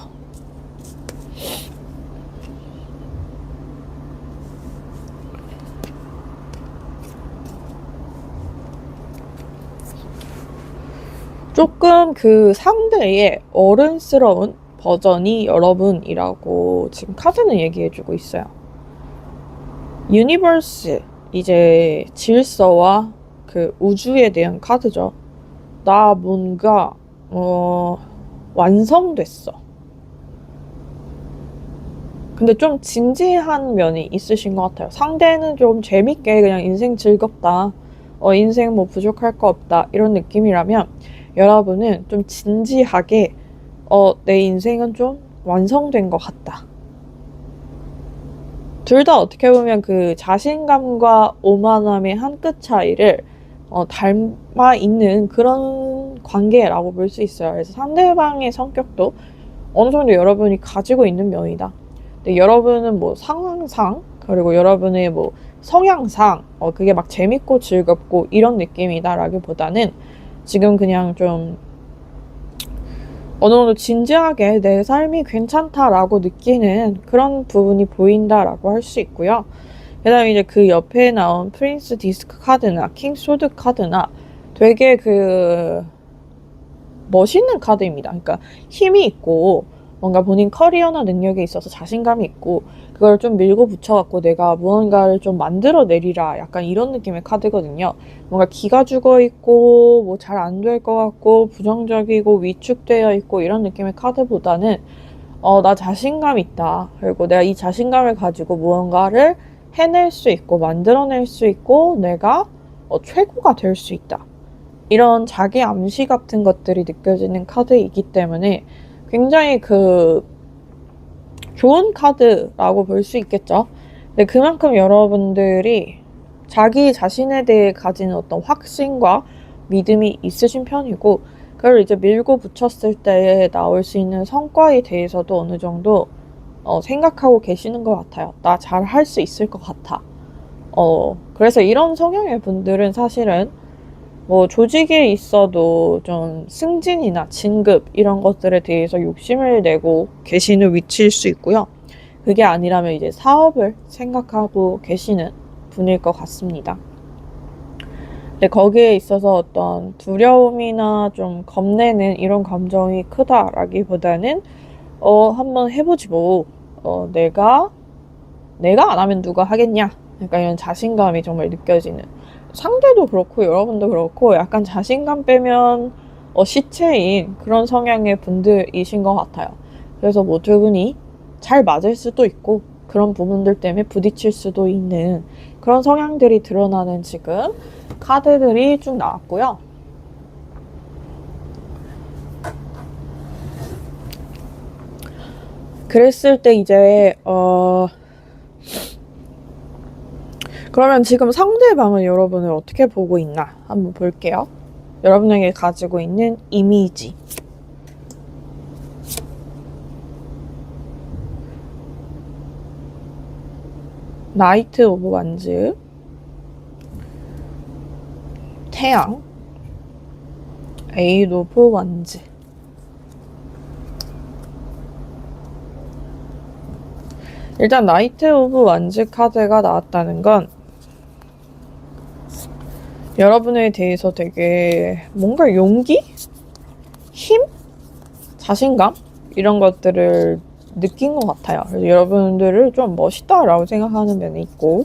조금 그 상대의 어른스러운 버전이 여러분이라고 지금 카드는 얘기해주고 있어요. 유니버스, 이제 질서와 그 우주에 대한 카드죠. 나 뭔가 완성됐어. 근데 좀 진지한 면이 있으신 것 같아요. 상대는 좀 재밌게 그냥 인생 즐겁다. 인생 뭐 부족할 거 없다. 이런 느낌이라면 여러분은 좀 진지하게 내 인생은 좀 완성된 것 같다. 둘 다 어떻게 보면 그 자신감과 오만함의 한 끗 차이를 닮아 있는 그런 관계라고 볼 수 있어요. 그래서 상대방의 성격도 어느 정도 여러분이 가지고 있는 면이다. 근데 여러분은 뭐 상황상 그리고 여러분의 뭐 성향상 그게 막 재밌고 즐겁고 이런 느낌이다라기보다는 지금 그냥 좀 어느 정도 진지하게 내 삶이 괜찮다라고 느끼는 그런 부분이 보인다라고 할 수 있고요. 그 다음에 이제 그 옆에 나온 프린스 디스크 카드나 킹 소드 카드나 되게 그 멋있는 카드입니다. 그러니까 힘이 있고 뭔가 본인 커리어나 능력에 있어서 자신감이 있고 그걸 좀 밀고 붙여갖고 내가 무언가를 좀 만들어내리라 약간 이런 느낌의 카드거든요. 뭔가 기가 죽어있고 뭐 잘 안 될 것 같고 부정적이고 위축되어 있고 이런 느낌의 카드보다는 나 자신감 있다. 그리고 내가 이 자신감을 가지고 무언가를 해낼 수 있고 만들어낼 수 있고 내가 최고가 될 수 있다. 이런 자기 암시 같은 것들이 느껴지는 카드이기 때문에 굉장히 그 좋은 카드라고 볼 수 있겠죠. 근데 그만큼 여러분들이 자기 자신에 대해 가지는 어떤 확신과 믿음이 있으신 편이고 그걸 이제 밀고 붙였을 때 나올 수 있는 성과에 대해서도 어느 정도 생각하고 계시는 것 같아요. 나 잘 할 수 있을 것 같아. 그래서 이런 성향의 분들은 사실은 뭐 조직에 있어도 좀 승진이나 진급 이런 것들에 대해서 욕심을 내고 계시는 위치일 수 있고요. 그게 아니라면 이제 사업을 생각하고 계시는 분일 것 같습니다. 근데 거기에 있어서 어떤 두려움이나 좀 겁내는 이런 감정이 크다라기보다는 한번 해보지 뭐 내가 안 하면 누가 하겠냐 약간 이런 자신감이 정말 느껴지는 상대도 그렇고 여러분도 그렇고 약간 자신감 빼면 시체인 그런 성향의 분들이신 것 같아요. 그래서 뭐 두 분이 잘 맞을 수도 있고 그런 부분들 때문에 부딪힐 수도 있는 그런 성향들이 드러나는 지금 카드들이 쭉 나왔고요. 그랬을 때 이제 그러면 지금 상대방은 여러분을 어떻게 보고 있나 한번 볼게요. 여러분에게 가지고 있는 이미지. 나이트 오브 완즈, 태양, 에잇 오브 완즈. 일단 나이트 오브 완즈 카드가 나왔다는 건 여러분에 대해서 되게 뭔가 용기? 힘? 자신감? 이런 것들을 느낀 것 같아요. 그래서 여러분들을 좀 멋있다라고 생각하는 면이 있고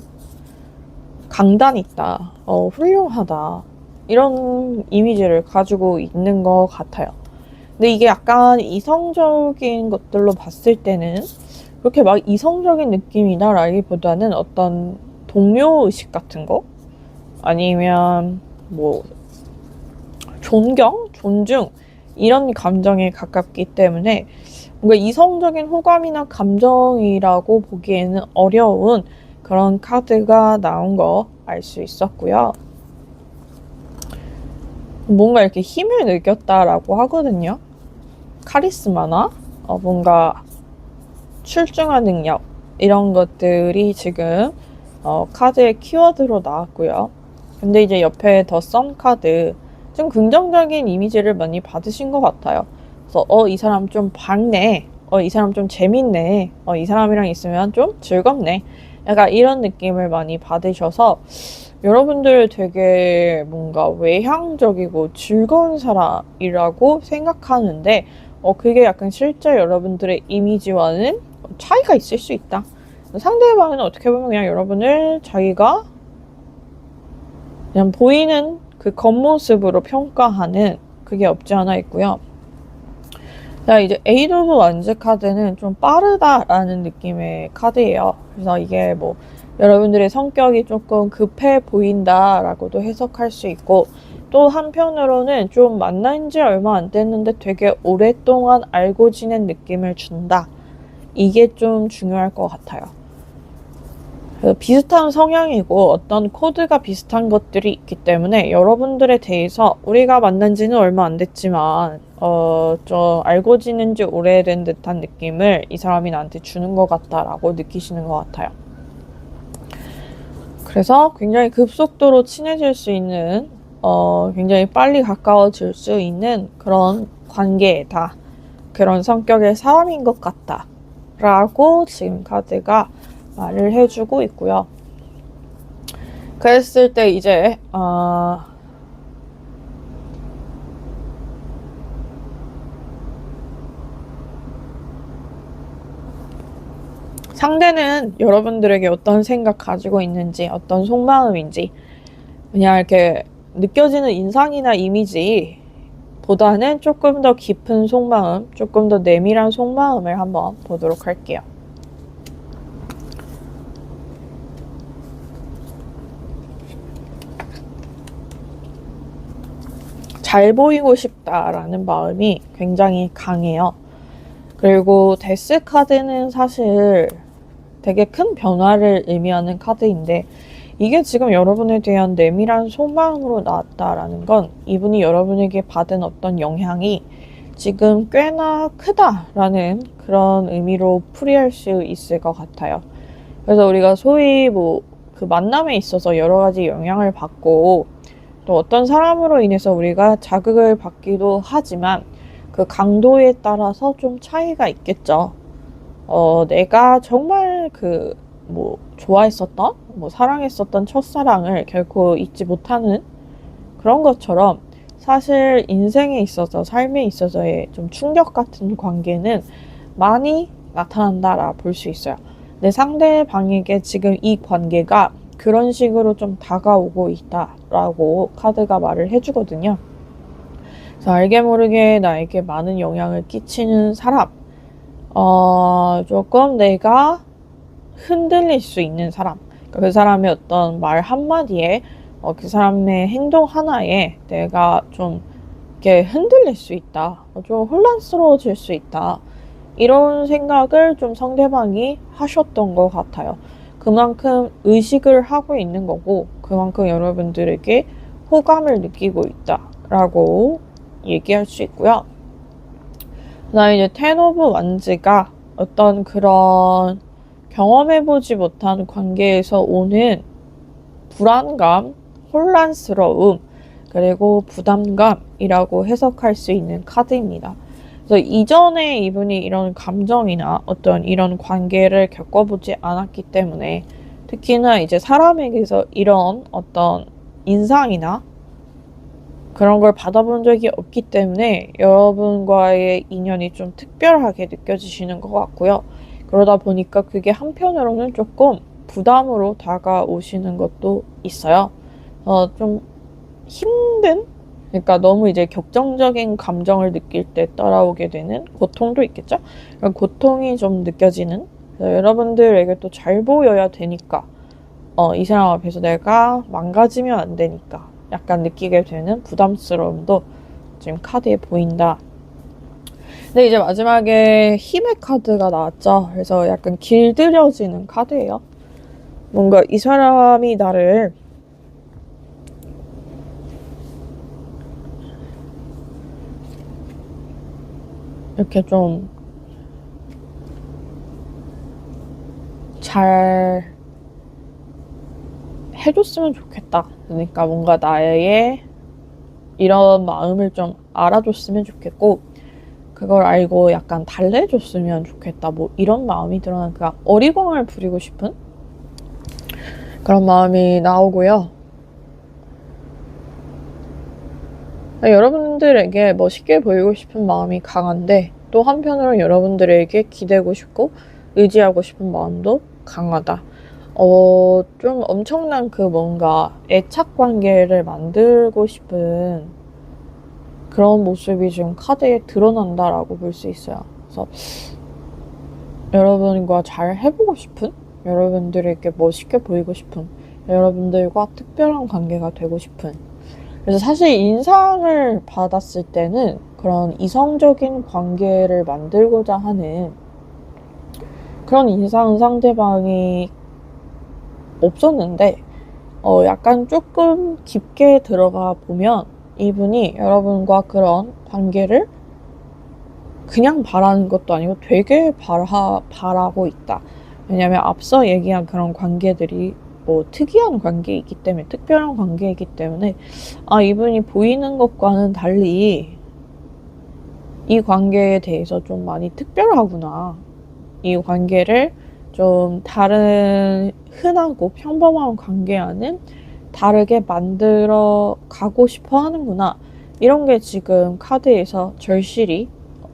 강단 있다, 훌륭하다 이런 이미지를 가지고 있는 것 같아요. 근데 이게 약간 이성적인 것들로 봤을 때는 그렇게 막 이성적인 느낌이다라기보다는 어떤 동료의식 같은 거? 아니면 뭐 존경? 존중? 이런 감정에 가깝기 때문에 뭔가 이성적인 호감이나 감정이라고 보기에는 어려운 그런 카드가 나온 거 알 수 있었고요. 뭔가 이렇게 힘을 느꼈다라고 하거든요. 카리스마나 뭔가 출중한 능력 이런 것들이 지금 카드의 키워드로 나왔고요. 근데 이제 옆에 더 선 카드 좀 긍정적인 이미지를 많이 받으신 것 같아요. 그래서 이 사람 좀 밝네, 이 사람 좀 재밌네, 이 사람이랑 있으면 좀 즐겁네, 약간 이런 느낌을 많이 받으셔서 여러분들 되게 뭔가 외향적이고 즐거운 사람이라고 생각하는데 그게 약간 실제 여러분들의 이미지와는 차이가 있을 수 있다. 상대방은 어떻게 보면 그냥 여러분을 자기가 그냥 보이는 그 겉모습으로 평가하는 그게 없지 않아 있고요. 자, 이제 에이드 오브 완즈 카드는 좀 빠르다라는 느낌의 카드예요. 그래서 이게 뭐 여러분들의 성격이 조금 급해 보인다라고도 해석할 수 있고, 또 한편으로는 좀 만난 지 얼마 안 됐는데 되게 오랫동안 알고 지낸 느낌을 준다. 이게 좀 중요할 것 같아요. 그래서 비슷한 성향이고 어떤 코드가 비슷한 것들이 있기 때문에 여러분들에 대해서 우리가 만난 지는 얼마 안 됐지만 좀 알고 지낸 지 오래된 듯한 느낌을 이 사람이 나한테 주는 것 같다라고 느끼시는 것 같아요. 그래서 굉장히 급속도로 친해질 수 있는 굉장히 빨리 가까워질 수 있는 그런 관계다. 그런 성격의 사람인 것 같다. 라고 지금 카드가 말을 해주고 있고요. 그랬을 때 이제 상대는 여러분들에게 어떤 생각 가지고 있는지, 어떤 속마음인지, 그냥 이렇게 느껴지는 인상이나 이미지 보다는 조금 더 깊은 속마음, 조금 더 내밀한 속마음을 한번 보도록 할게요. 잘 보이고 싶다라는 마음이 굉장히 강해요. 그리고 데스 카드는 사실 되게 큰 변화를 의미하는 카드인데, 이게 지금 여러분에 대한 내밀한 속마음으로 나왔다라는 건 이분이 여러분에게 받은 어떤 영향이 지금 꽤나 크다라는 그런 의미로 풀이할 수 있을 것 같아요. 그래서 우리가 소위 뭐 그 만남에 있어서 여러 가지 영향을 받고 또 어떤 사람으로 인해서 우리가 자극을 받기도 하지만 그 강도에 따라서 좀 차이가 있겠죠. 내가 정말 뭐 좋아했었던, 뭐 사랑했었던 첫사랑을 결코 잊지 못하는 그런 것처럼 사실 인생에 있어서, 삶에 있어서의 좀 충격 같은 관계는 많이 나타난다라 볼 수 있어요. 내 상대방에게 지금 이 관계가 그런 식으로 좀 다가오고 있다라고 카드가 말을 해주거든요. 그래서 알게 모르게 나에게 많은 영향을 끼치는 사람, 조금 내가 흔들릴 수 있는 사람, 그러니까 그 사람의 어떤 말 한마디에, 그 사람의 행동 하나에 내가 좀 이렇게 흔들릴 수 있다, 좀 혼란스러워질 수 있다, 이런 생각을 좀 상대방이 하셨던 것 같아요. 그만큼 의식을 하고 있는 거고, 그만큼 여러분들에게 호감을 느끼고 있다라고 얘기할 수 있고요. 그다음에 이제 텐 오브 완즈가 어떤 그런 경험해보지 못한 관계에서 오는 불안감, 혼란스러움, 그리고 부담감이라고 해석할 수 있는 카드입니다. 그래서 이전에 이분이 이런 감정이나 어떤 이런 관계를 겪어보지 않았기 때문에, 특히나 이제 사람에게서 이런 어떤 인상이나 그런 걸 받아본 적이 없기 때문에 여러분과의 인연이 좀 특별하게 느껴지시는 것 같고요. 그러다 보니까 그게 한편으로는 조금 부담으로 다가오시는 것도 있어요. 좀 힘든? 그러니까 너무 이제 격정적인 감정을 느낄 때 따라오게 되는 고통도 있겠죠? 그러니까 고통이 좀 느껴지는, 여러분들에게 또 잘 보여야 되니까, 이 사람 앞에서 내가 망가지면 안 되니까 약간 느끼게 되는 부담스러움도 지금 카드에 보인다. 근데 이제 마지막에 힘의 카드가 나왔죠. 그래서 약간 길들여지는 카드예요. 뭔가 이 사람이 나를 이렇게 좀 잘 해줬으면 좋겠다. 그러니까 뭔가 나의 이런 마음을 좀 알아줬으면 좋겠고, 그걸 알고 약간 달래줬으면 좋겠다. 뭐 이런 마음이 드러나니까 어리광을 부리고 싶은 그런 마음이 나오고요. 여러분들에게 멋있게 보이고 싶은 마음이 강한데, 또 한편으로 여러분들에게 기대고 싶고 의지하고 싶은 마음도 강하다. 좀 엄청난 뭔가 애착 관계를 만들고 싶은 그런 모습이 지금 카드에 드러난다라고 볼 수 있어요. 그래서 여러분과 잘 해보고 싶은, 여러분들에게 멋있게 보이고 싶은, 여러분들과 특별한 관계가 되고 싶은. 그래서 사실 인상을 받았을 때는 그런 이성적인 관계를 만들고자 하는 그런 인상은 상대방이 없었는데, 약간 조금 깊게 들어가 보면 이분이 여러분과 그런 관계를 그냥 바라는 것도 아니고 되게 바라고 있다. 왜냐면 앞서 얘기한 그런 관계들이 뭐 특이한 관계이기 때문에, 특별한 관계이기 때문에, 이분이 보이는 것과는 달리 이 관계에 대해서 좀 많이 특별하구나. 이 관계를 좀 다른 흔하고 평범한 관계와는 다르게 만들어 가고 싶어 하는구나. 이런 게 지금 카드에서 절실히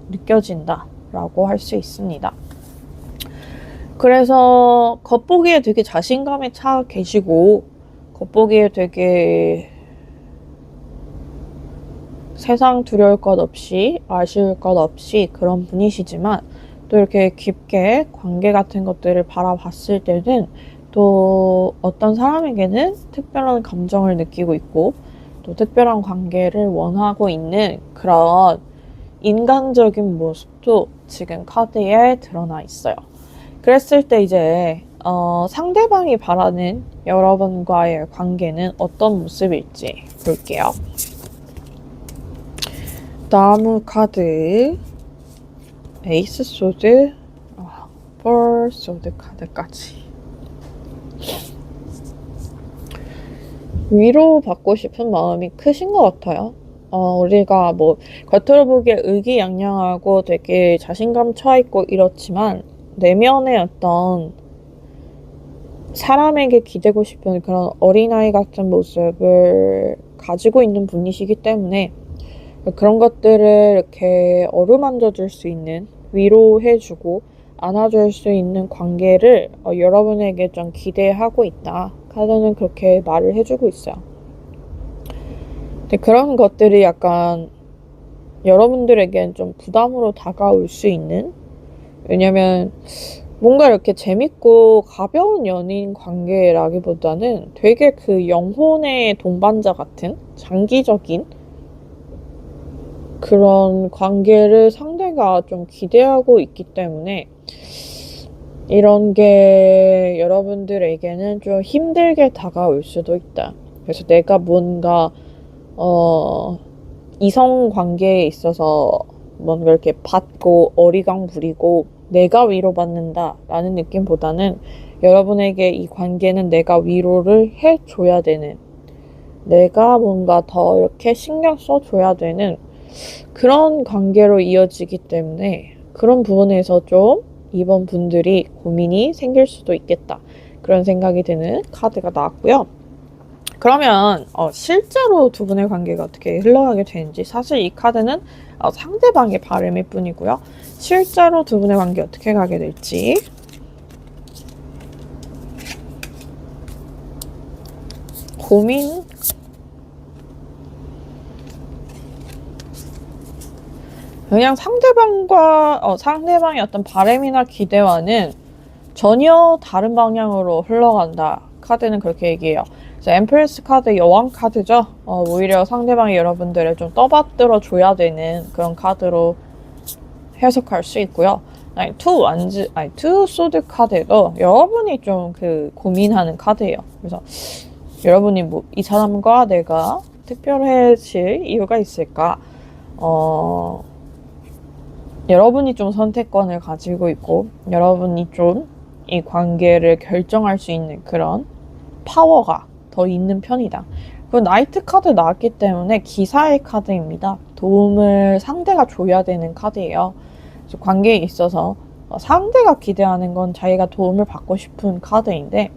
느껴진다라고 할 수 있습니다. 그래서 겉보기에 되게 자신감에 차 계시고, 겉보기에 되게 세상 두려울 것 없이, 아쉬울 것 없이 그런 분이시지만, 또 이렇게 깊게 관계 같은 것들을 바라봤을 때는 또 어떤 사람에게는 특별한 감정을 느끼고 있고, 또 특별한 관계를 원하고 있는 그런 인간적인 모습도 지금 카드에 드러나 있어요. 그랬을 때 이제 상대방이 바라는 여러분과의 관계는 어떤 모습일지 볼게요. 나무 카드, 에이스 소드, 펄 소드 카드까지. 위로받고 싶은 마음이 크신 것 같아요. 우리가 뭐 겉으로 보기에 의기양양하고 되게 자신감 차있고 이렇지만 내면의 어떤 사람에게 기대고 싶은 그런 어린아이 같은 모습을 가지고 있는 분이시기 때문에 그런 것들을 이렇게 어루만져 줄 수 있는, 위로해주고 안아줄 수 있는 관계를 여러분에게 좀 기대하고 있다. 카드는 그렇게 말을 해주고 있어요. 근데 그런 것들이 약간 여러분들에겐 좀 부담으로 다가올 수 있는, 왜냐면 뭔가 이렇게 재밌고 가벼운 연인 관계라기보다는 되게 그 영혼의 동반자 같은 장기적인 그런 관계를 상대가 좀 기대하고 있기 때문에 이런 게 여러분들에게는 좀 힘들게 다가올 수도 있다. 그래서 내가 뭔가 이성 관계에 있어서 뭔가 이렇게 받고 어리광 부리고 내가 위로받는다라는 느낌보다는 여러분에게 이 관계는 내가 위로를 해줘야 되는, 내가 뭔가 더 이렇게 신경 써줘야 되는 그런 관계로 이어지기 때문에 그런 부분에서 좀 이번 분들이 고민이 생길 수도 있겠다. 그런 생각이 드는 카드가 나왔고요. 그러면 실제로 두 분의 관계가 어떻게 흘러가게 되는지, 사실 이 카드는 상대방의 바람일 뿐이고요. 실제로 두 분의 관계 어떻게 가게 될지. 고민. 그냥 상대방의 어떤 바람이나 기대와는 전혀 다른 방향으로 흘러간다. 카드는 그렇게 얘기해요. 엠프레스 카드, 여왕 카드죠. 오히려 상대방이 여러분들을 좀 떠받들어 줘야 되는 그런 카드로 해석할 수 있고요. 투 소드 카드도 여러분이 좀 고민하는 카드예요. 그래서 여러분이 뭐 이 사람과 내가 특별해질 이유가 있을까? 여러분이 좀 선택권을 가지고 있고 여러분이 좀 이 관계를 결정할 수 있는 그런 파워가 더 있는 편이다. 그리고 나이트 카드 나왔기 때문에 기사의 카드입니다. 도움을 상대가 줘야 되는 카드예요. 그래서 관계에 있어서 상대가 기대하는 건 자기가 도움을 받고 싶은 카드인데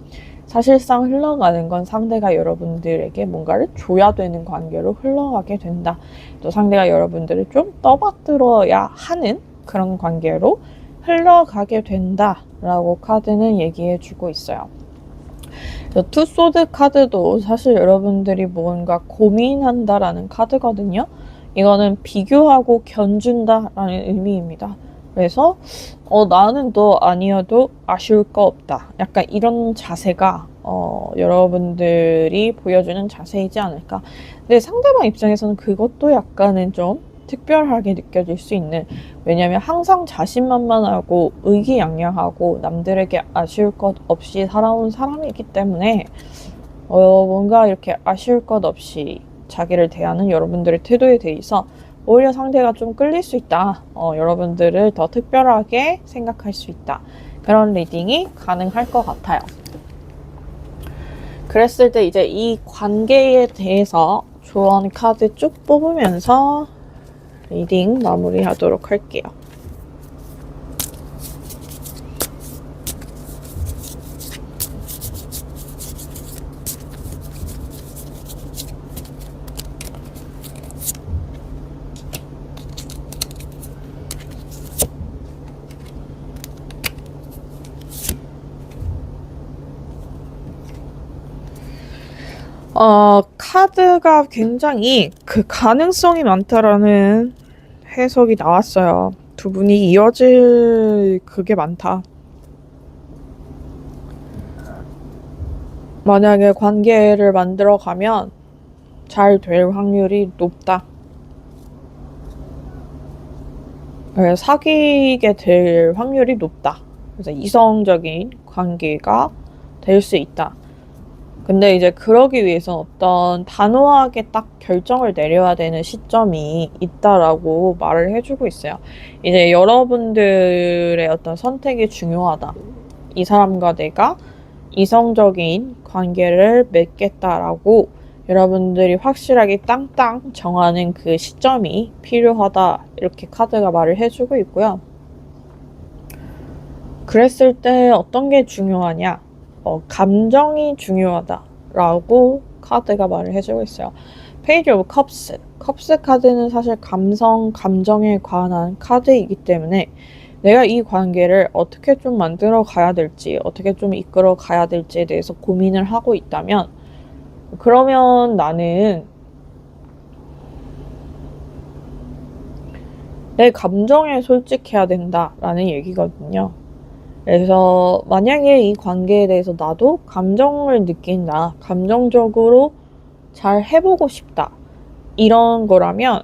사실상 흘러가는 건 상대가 여러분들에게 뭔가를 줘야 되는 관계로 흘러가게 된다. 또 상대가 여러분들을 좀 떠받들어야 하는 그런 관계로 흘러가게 된다라고 카드는 얘기해주고 있어요. 투소드 카드도 사실 여러분들이 뭔가 고민한다라는 카드거든요. 이거는 비교하고 견준다라는 의미입니다. 그래서 나는 너 아니어도 아쉬울 거 없다. 약간 이런 자세가 여러분들이 보여주는 자세이지 않을까. 근데 상대방 입장에서는 그것도 약간은 좀 특별하게 느껴질 수 있는, 왜냐면 항상 자신만만하고 의기양양하고 남들에게 아쉬울 것 없이 살아온 사람이기 때문에 뭔가 이렇게 아쉬울 것 없이 자기를 대하는 여러분들의 태도에 대해서 오히려 상대가 좀 끌릴 수 있다. 여러분들을 더 특별하게 생각할 수 있다. 그런 리딩이 가능할 것 같아요. 그랬을 때 이제 이 관계에 대해서 조언 카드 쭉 뽑으면서 리딩 마무리하도록 할게요. 카드가 굉장히 그 가능성이 많다라는 해석이 나왔어요. 두 분이 이어질 그게 많다. 만약에 관계를 만들어 가면 잘 될 확률이 높다. 사귀게 될 확률이 높다. 그래서 이성적인 관계가 될 수 있다. 근데 이제 그러기 위해서 어떤 단호하게 딱 결정을 내려야 되는 시점이 있다라고 말을 해주고 있어요. 이제 여러분들의 어떤 선택이 중요하다. 이 사람과 내가 이성적인 관계를 맺겠다라고 여러분들이 확실하게 땅땅 정하는 그 시점이 필요하다. 이렇게 카드가 말을 해주고 있고요. 그랬을 때 어떤 게 중요하냐? 감정이 중요하다라고 카드가 말을 해주고 있어요. 페이지 오브 컵스. 컵스 카드는 사실 감정에 관한 카드이기 때문에 내가 이 관계를 어떻게 좀 만들어 가야 될지, 어떻게 좀 이끌어 가야 될지에 대해서 고민을 하고 있다면, 그러면 나는 내 감정에 솔직해야 된다라는 얘기거든요. 그래서 만약에 이 관계에 대해서 나도 감정을 느낀다, 감정적으로 잘 해보고 싶다, 이런 거라면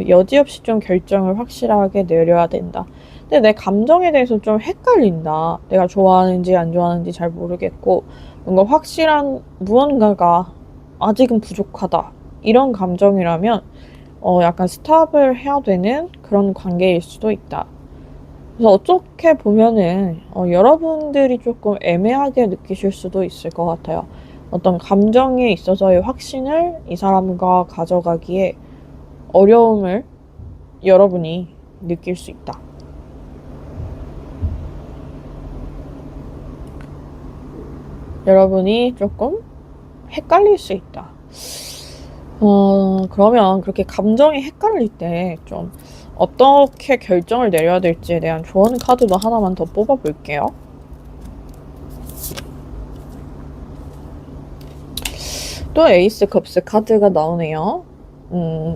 여지없이 좀 결정을 확실하게 내려야 된다. 근데 내 감정에 대해서 좀 헷갈린다. 내가 좋아하는지 안 좋아하는지 잘 모르겠고 뭔가 확실한 무언가가 아직은 부족하다. 이런 감정이라면 약간 스탑을 해야 되는 그런 관계일 수도 있다. 그래서 어떻게 보면은 여러분들이 조금 애매하게 느끼실 수도 있을 것 같아요. 어떤 감정에 있어서의 확신을 이 사람과 가져가기에 어려움을 여러분이 느낄 수 있다. 여러분이 조금 헷갈릴 수 있다. 그러면 그렇게 감정이 헷갈릴 때 좀 어떻게 결정을 내려야 될지에 대한 조언 카드도 하나만 더 뽑아볼게요. 또 에이스 컵스 카드가 나오네요.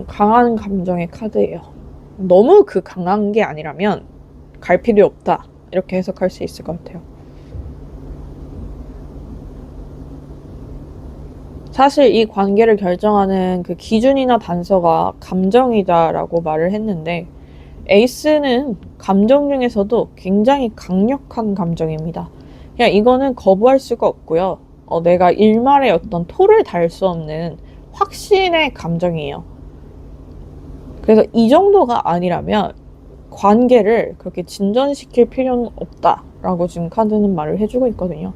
강한 감정의 카드예요. 너무 그 강한 게 아니라면 갈 필요 없다. 이렇게 해석할 수 있을 것 같아요. 사실 이 관계를 결정하는 그 기준이나 단서가 감정이다라고 말을 했는데, 에이스는 감정 중에서도 굉장히 강력한 감정입니다. 그냥 이거는 거부할 수가 없고요. 내가 일말의 어떤 토를 달 수 없는 확신의 감정이에요. 그래서 이 정도가 아니라면 관계를 그렇게 진전시킬 필요는 없다라고 지금 카드는 말을 해주고 있거든요.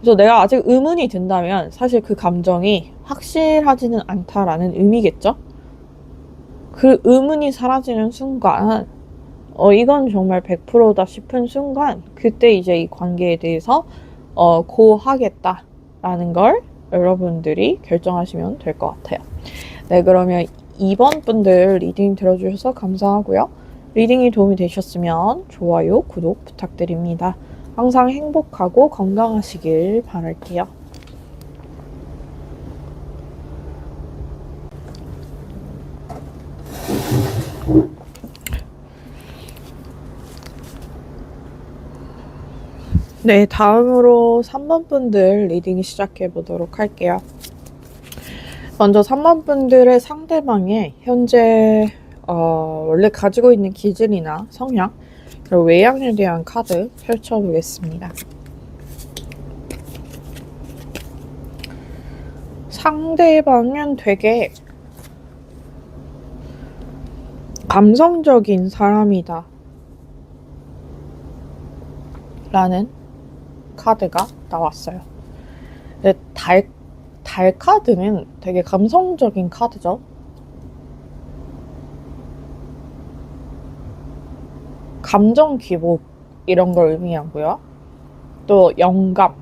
그래서 내가 아직 의문이 든다면 사실 그 감정이 확실하지는 않다라는 의미겠죠? 그 의문이 사라지는 순간, 이건 정말 100%다 싶은 순간, 그때 이제 이 관계에 대해서, 고하겠다라는 걸 여러분들이 결정하시면 될 것 같아요. 네, 그러면 2번 분들 리딩 들어주셔서 감사하고요. 리딩이 도움이 되셨으면 좋아요, 구독 부탁드립니다. 항상 행복하고 건강하시길 바랄게요. 네, 다음으로 3번 분들 리딩 시작해 보도록 할게요. 먼저 3번 분들의 상대방의 현재 원래 가지고 있는 기질이나 성향, 그리고 외향에 대한 카드 펼쳐보겠습니다. 상대방은 되게 감성적인 사람이다 라는 카드가 나왔어요. 근데 달 카드는 되게 감성적인 카드죠. 감정 기복 이런 걸 의미하고요. 또 영감,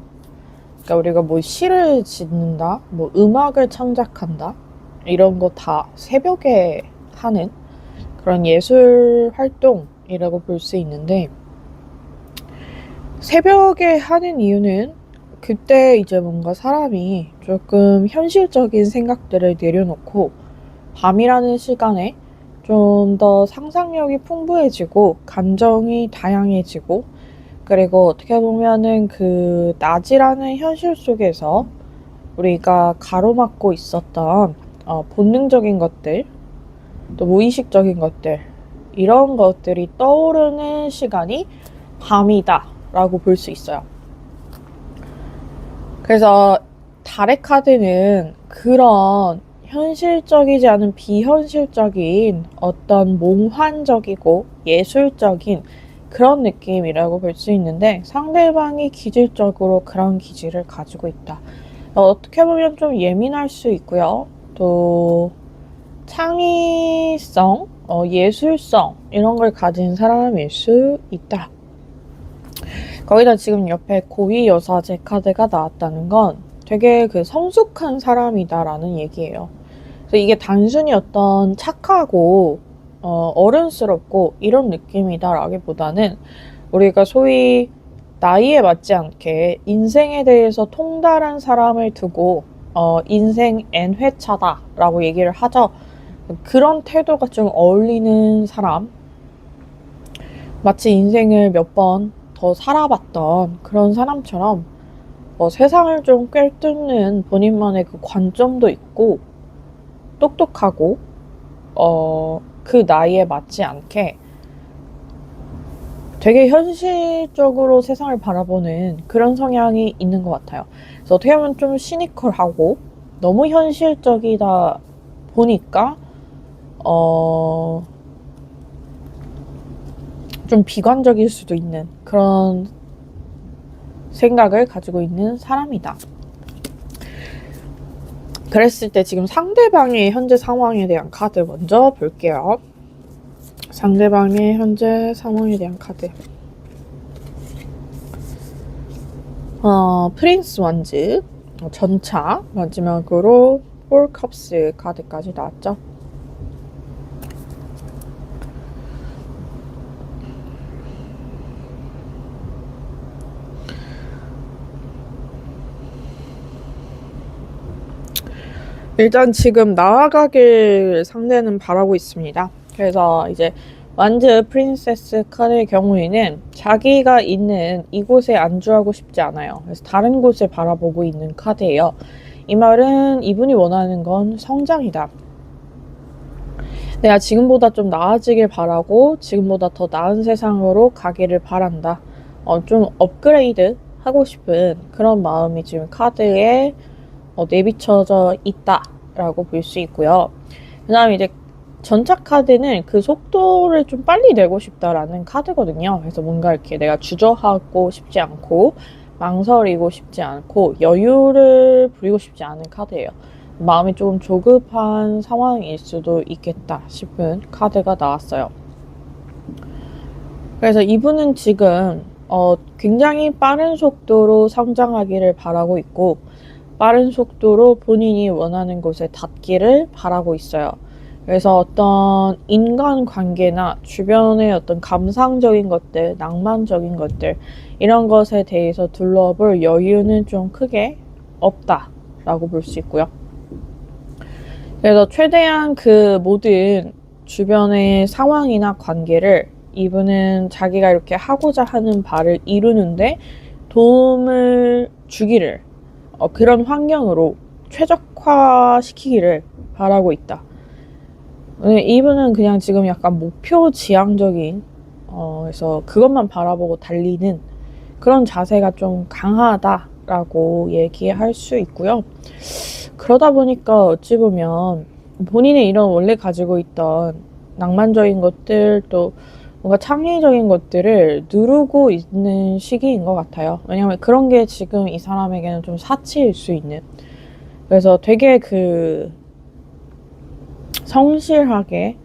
그러니까 우리가 뭐 시를 짓는다, 뭐 음악을 창작한다, 이런 거 다 새벽에 하는 그런 예술 활동이라고 볼 수 있는데, 새벽에 하는 이유는 그때 이제 뭔가 사람이 조금 현실적인 생각들을 내려놓고 밤이라는 시간에 좀 더 상상력이 풍부해지고 감정이 다양해지고, 그리고 어떻게 보면은 그 낮이라는 현실 속에서 우리가 가로막고 있었던 본능적인 것들, 또 무의식적인 것들, 이런 것들이 떠오르는 시간이 밤이다 라고 볼 수 있어요. 그래서 달의 카드는 그런 현실적이지 않은 비현실적인 어떤 몽환적이고 예술적인 그런 느낌이라고 볼 수 있는데, 상대방이 기질적으로 그런 기질을 가지고 있다. 어떻게 보면 좀 예민할 수 있고요. 또 창의성, 예술성 이런 걸 가진 사람일 수 있다. 거기다 지금 옆에 고위 여사제 카드가 나왔다는 건 되게 그 성숙한 사람이다라는 얘기예요. 그래서 이게 단순히 어떤 착하고 어른스럽고 이런 느낌이다라기보다는 우리가 소위 나이에 맞지 않게 인생에 대해서 통달한 사람을 두고 인생 N회차다라고 얘기를 하죠. 그런 태도가 좀 어울리는 사람, 마치 인생을 몇 번 더 살아봤던 그런 사람처럼 세상을 좀 꿰뚫는 본인만의 그 관점도 있고, 똑똑하고 그 나이에 맞지 않게 되게 현실적으로 세상을 바라보는 그런 성향이 있는 것 같아요. 그래서 어떻게 보면 좀 시니컬하고 너무 현실적이다 보니까 좀 비관적일 수도 있는 그런 생각을 가지고 있는 사람이다. 그랬을 때 지금 상대방의 현재 상황에 대한 카드 먼저 볼게요. 상대방의 현재 상황에 대한 카드. 프린스 완즈, 전차, 마지막으로 4컵스 카드까지 나왔죠. 일단 지금 나아가길 상대는 바라고 있습니다. 그래서 이제 완즈 프린세스 카드의 경우에는 자기가 있는 이곳에 안주하고 싶지 않아요. 그래서 다른 곳을 바라보고 있는 카드예요. 이 말은 이분이 원하는 건 성장이다. 내가 지금보다 좀 나아지길 바라고 지금보다 더 나은 세상으로 가기를 바란다. 좀 업그레이드 하고 싶은 그런 마음이 지금 카드에 내비쳐져 있다라고 볼 수 있고요. 그 다음에 이제 전차 카드는 그 속도를 좀 빨리 내고 싶다라는 카드거든요. 그래서 뭔가 이렇게 내가 주저하고 싶지 않고 망설이고 싶지 않고 여유를 부리고 싶지 않은 카드예요. 마음이 조금 조급한 상황일 수도 있겠다 싶은 카드가 나왔어요. 그래서 이분은 지금 굉장히 빠른 속도로 성장하기를 바라고 있고, 빠른 속도로 본인이 원하는 곳에 닿기를 바라고 있어요. 그래서 어떤 인간관계나 주변의 어떤 감상적인 것들, 낭만적인 것들, 이런 것에 대해서 둘러볼 여유는 좀 크게 없다라고 볼 수 있고요. 그래서 최대한 그 모든 주변의 상황이나 관계를 이분은 자기가 이렇게 하고자 하는 바를 이루는데 도움을 주기를 그런 환경으로 최적화시키기를 바라고 있다. 이분은 그냥 지금 약간 목표 지향적인 그래서 그것만 바라보고 달리는 그런 자세가 좀 강하다라고 얘기할 수 있고요. 그러다 보니까 어찌 보면 본인의 이런 원래 가지고 있던 낭만적인 것들 또 뭔가 창의적인 것들을 누르고 있는 시기인 것 같아요. 왜냐면 그런 게 지금 이 사람에게는 좀 사치일 수 있는, 그래서 되게 성실하게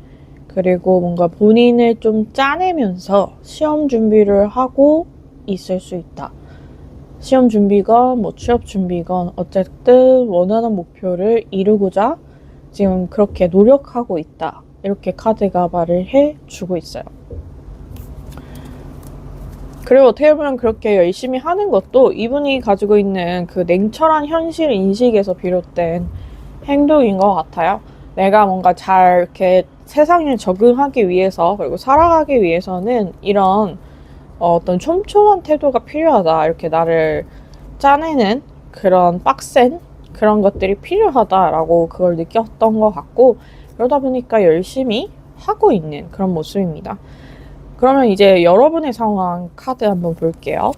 그리고 뭔가 본인을 좀 짜내면서 시험 준비를 하고 있을 수 있다. 시험 준비건 뭐 취업 준비건 어쨌든 원하는 목표를 이루고자 지금 그렇게 노력하고 있다. 이렇게 카드가 말을 해주고 있어요. 그리고 어떻게 보면 그렇게 열심히 하는 것도 이분이 가지고 있는 그 냉철한 현실 인식에서 비롯된 행동인 것 같아요. 내가 뭔가 잘 이렇게 세상에 적응하기 위해서 그리고 살아가기 위해서는 이런 어떤 촘촘한 태도가 필요하다. 이렇게 나를 짜내는 그런 빡센 그런 것들이 필요하다라고 그걸 느꼈던 것 같고, 그러다 보니까 열심히 하고 있는 그런 모습입니다. 그러면 이제 여러분의 상황 카드 한번 볼게요.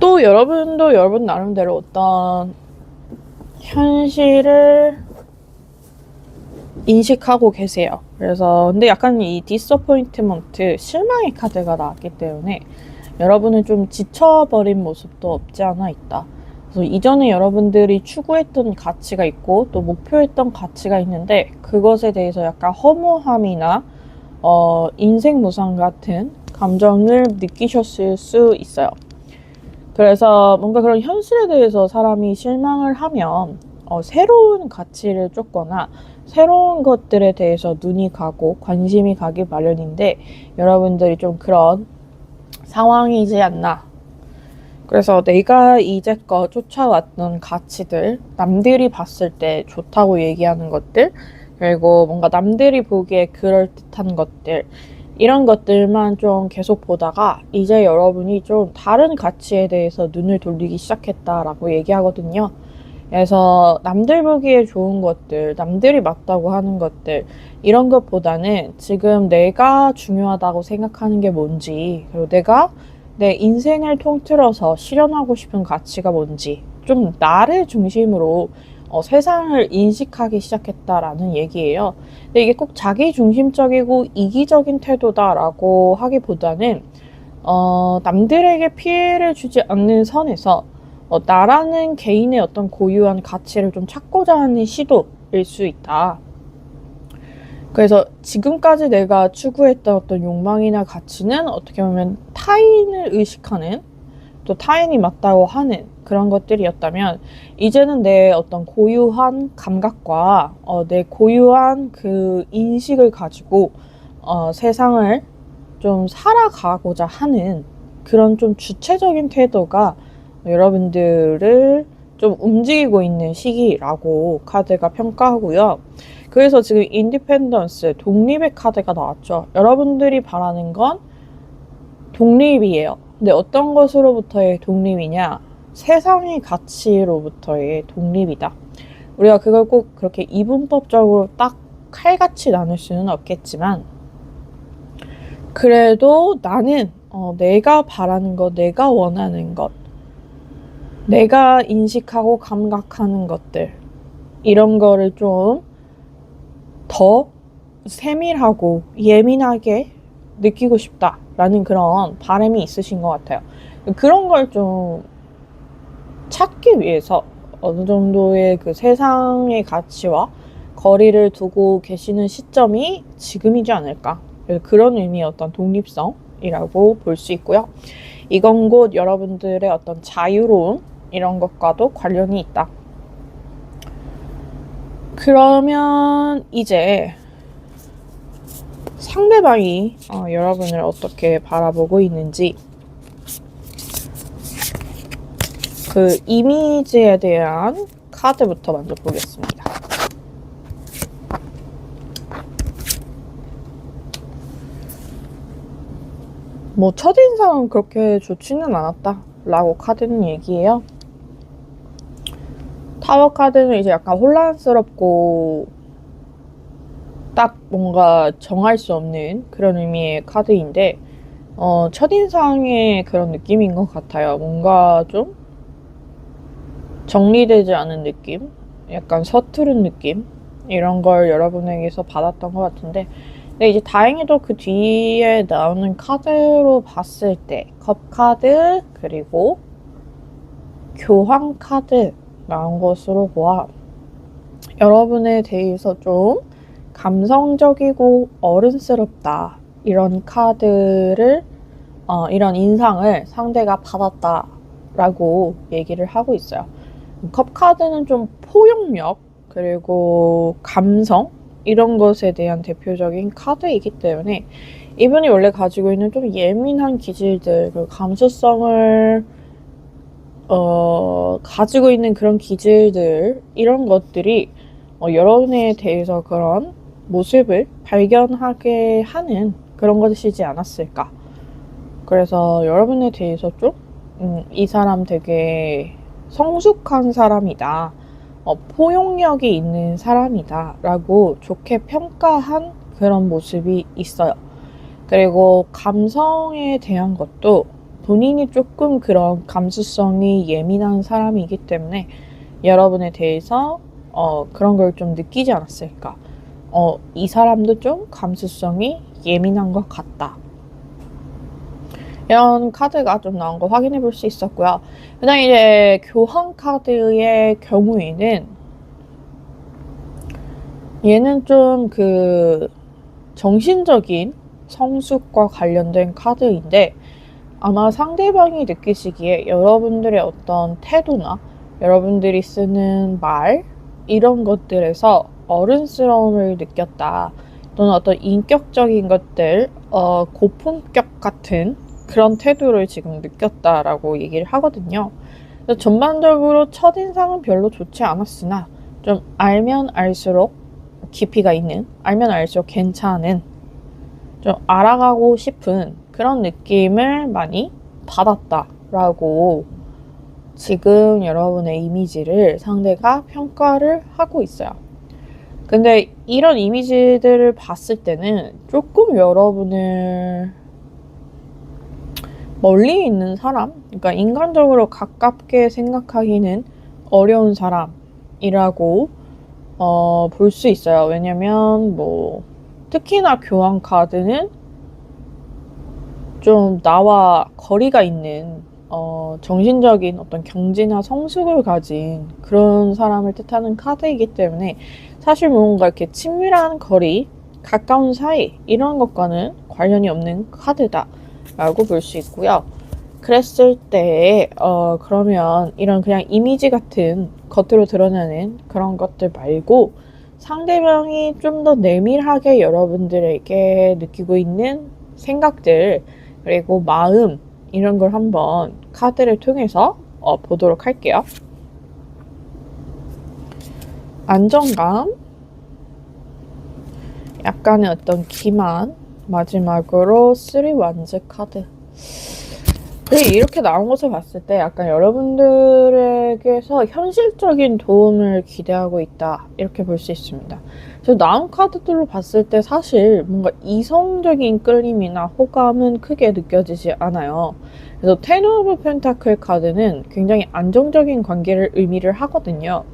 또 여러분도 여러분 나름대로 어떤 현실을 인식하고 계세요. 그래서 근데 약간 이 디서포인트먼트, 실망의 카드가 나왔기 때문에 여러분은 좀 지쳐버린 모습도 없지 않아 있다. 그래서 이전에 여러분들이 추구했던 가치가 있고 또 목표했던 가치가 있는데 그것에 대해서 약간 허무함이나 인생 무상 같은 감정을 느끼셨을 수 있어요. 그래서 뭔가 그런 현실에 대해서 사람이 실망을 하면 새로운 가치를 쫓거나 새로운 것들에 대해서 눈이 가고 관심이 가기 마련인데 여러분들이 좀 그런 상황이지 않나. 그래서 내가 이제껏 쫓아왔던 가치들, 남들이 봤을 때 좋다고 얘기하는 것들, 그리고 뭔가 남들이 보기에 그럴듯한 것들, 이런 것들만 좀 계속 보다가 이제 여러분이 좀 다른 가치에 대해서 눈을 돌리기 시작했다라고 얘기하거든요. 그래서 남들 보기에 좋은 것들, 남들이 맞다고 하는 것들, 이런 것보다는 지금 내가 중요하다고 생각하는 게 뭔지, 그리고 내가 내 인생을 통틀어서 실현하고 싶은 가치가 뭔지, 좀 나를 중심으로 세상을 인식하기 시작했다라는 얘기예요. 근데 이게 꼭 자기 중심적이고 이기적인 태도다라고 하기보다는 남들에게 피해를 주지 않는 선에서 나라는 개인의 어떤 고유한 가치를 좀 찾고자 하는 시도일 수 있다. 그래서 지금까지 내가 추구했던 어떤 욕망이나 가치는 어떻게 보면 타인을 의식하는, 또 타인이 맞다고 하는 그런 것들이었다면 이제는 내 어떤 고유한 감각과 내 고유한 그 인식을 가지고 세상을 좀 살아가고자 하는 그런 좀 주체적인 태도가 여러분들을 좀 움직이고 있는 시기라고 카드가 평가하고요. 그래서 지금 인디펜던스, 독립의 카드가 나왔죠. 여러분들이 바라는 건 독립이에요. 근데 어떤 것으로부터의 독립이냐? 세상의 가치로부터의 독립이다. 우리가 그걸 꼭 그렇게 이분법적으로 딱 칼같이 나눌 수는 없겠지만 그래도 나는 내가 바라는 것, 내가 원하는 것, 내가 인식하고 감각하는 것들, 이런 거를 좀 더 세밀하고 예민하게 느끼고 싶다라는 그런 바람이 있으신 것 같아요. 그런 걸 좀 찾기 위해서 어느 정도의 그 세상의 가치와 거리를 두고 계시는 시점이 지금이지 않을까. 그런 의미의 어떤 독립성이라고 볼 수 있고요. 이건 곧 여러분들의 어떤 자유로움, 이런 것과도 관련이 있다. 그러면 이제 상대방이 여러분을 어떻게 바라보고 있는지, 그 이미지에 대한 카드부터 먼저 보겠습니다. 뭐 첫인상은 그렇게 좋지는 않았다 라고 카드는 얘기해요. 타워 카드는 이제 약간 혼란스럽고 딱 뭔가 정할 수 없는 그런 의미의 카드인데 첫인상의 그런 느낌인 것 같아요. 뭔가 좀 정리되지 않은 느낌, 약간 서투른 느낌 이런 걸 여러분에게서 받았던 것 같은데, 근데 이제 다행히도 그 뒤에 나오는 카드로 봤을 때 컵 카드 그리고 교황 카드 나온 것으로 보아 여러분에 대해서 좀 감성적이고 어른스럽다 이런 카드를 이런 인상을 상대가 받았다라고 얘기를 하고 있어요. 컵 카드는 좀 포용력 그리고 감성 이런 것에 대한 대표적인 카드이기 때문에 이분이 원래 가지고 있는 좀 예민한 기질들, 그 감수성을 가지고 있는 그런 기질들 이런 것들이 여러분에 대해서 그런 모습을 발견하게 하는 그런 것이지 않았을까. 그래서 여러분에 대해서 좀 이 사람 되게 성숙한 사람이다, 포용력이 있는 사람이다 라고 좋게 평가한 그런 모습이 있어요. 그리고 감성에 대한 것도 본인이 조금 그런 감수성이 예민한 사람이기 때문에 여러분에 대해서 그런 걸 좀 느끼지 않았을까. 이 사람도 좀 감수성이 예민한 것 같다. 이런 카드가 좀 나온 거 확인해 볼 수 있었고요. 그다음 이제 교황 카드의 경우에는 얘는 좀 그 정신적인 성숙과 관련된 카드인데, 아마 상대방이 느끼시기에 여러분들의 어떤 태도나 여러분들이 쓰는 말 이런 것들에서 어른스러움을 느꼈다, 또는 어떤 인격적인 것들, 고품격 같은 그런 태도를 지금 느꼈다라고 얘기를 하거든요. 그래서 전반적으로 첫인상은 별로 좋지 않았으나 좀 알면 알수록 깊이가 있는, 알면 알수록 괜찮은, 좀 알아가고 싶은 그런 느낌을 많이 받았다라고 지금 여러분의 이미지를 상대가 평가를 하고 있어요. 근데 이런 이미지들을 봤을 때는 조금 여러분을 멀리 있는 사람, 그러니까 인간적으로 가깝게 생각하기는 어려운 사람이라고 볼 수 있어요. 왜냐면 뭐 특히나 교황 카드는 좀 나와 거리가 있는 정신적인 어떤 경지나 성숙을 가진 그런 사람을 뜻하는 카드이기 때문에 사실 뭔가 이렇게 친밀한 거리, 가까운 사이 이런 것과는 관련이 없는 카드다 라고 볼 수 있고요. 그랬을 때 그러면 이런 그냥 이미지 같은 겉으로 드러나는 그런 것들 말고 상대방이 좀 더 내밀하게 여러분들에게 느끼고 있는 생각들 그리고 마음 이런 걸 한번 카드를 통해서 보도록 할게요. 안정감, 약간의 어떤 기만, 마지막으로 3 완즈 카드. 이렇게 나온 것을 봤을 때 약간 여러분들에게서 현실적인 도움을 기대하고 있다 이렇게 볼 수 있습니다. 그래서 나온 카드들로 봤을 때 사실 뭔가 이성적인 끌림이나 호감은 크게 느껴지지 않아요. 그래서 텐 오브 펜타클 카드는 굉장히 안정적인 관계를 의미를 하거든요.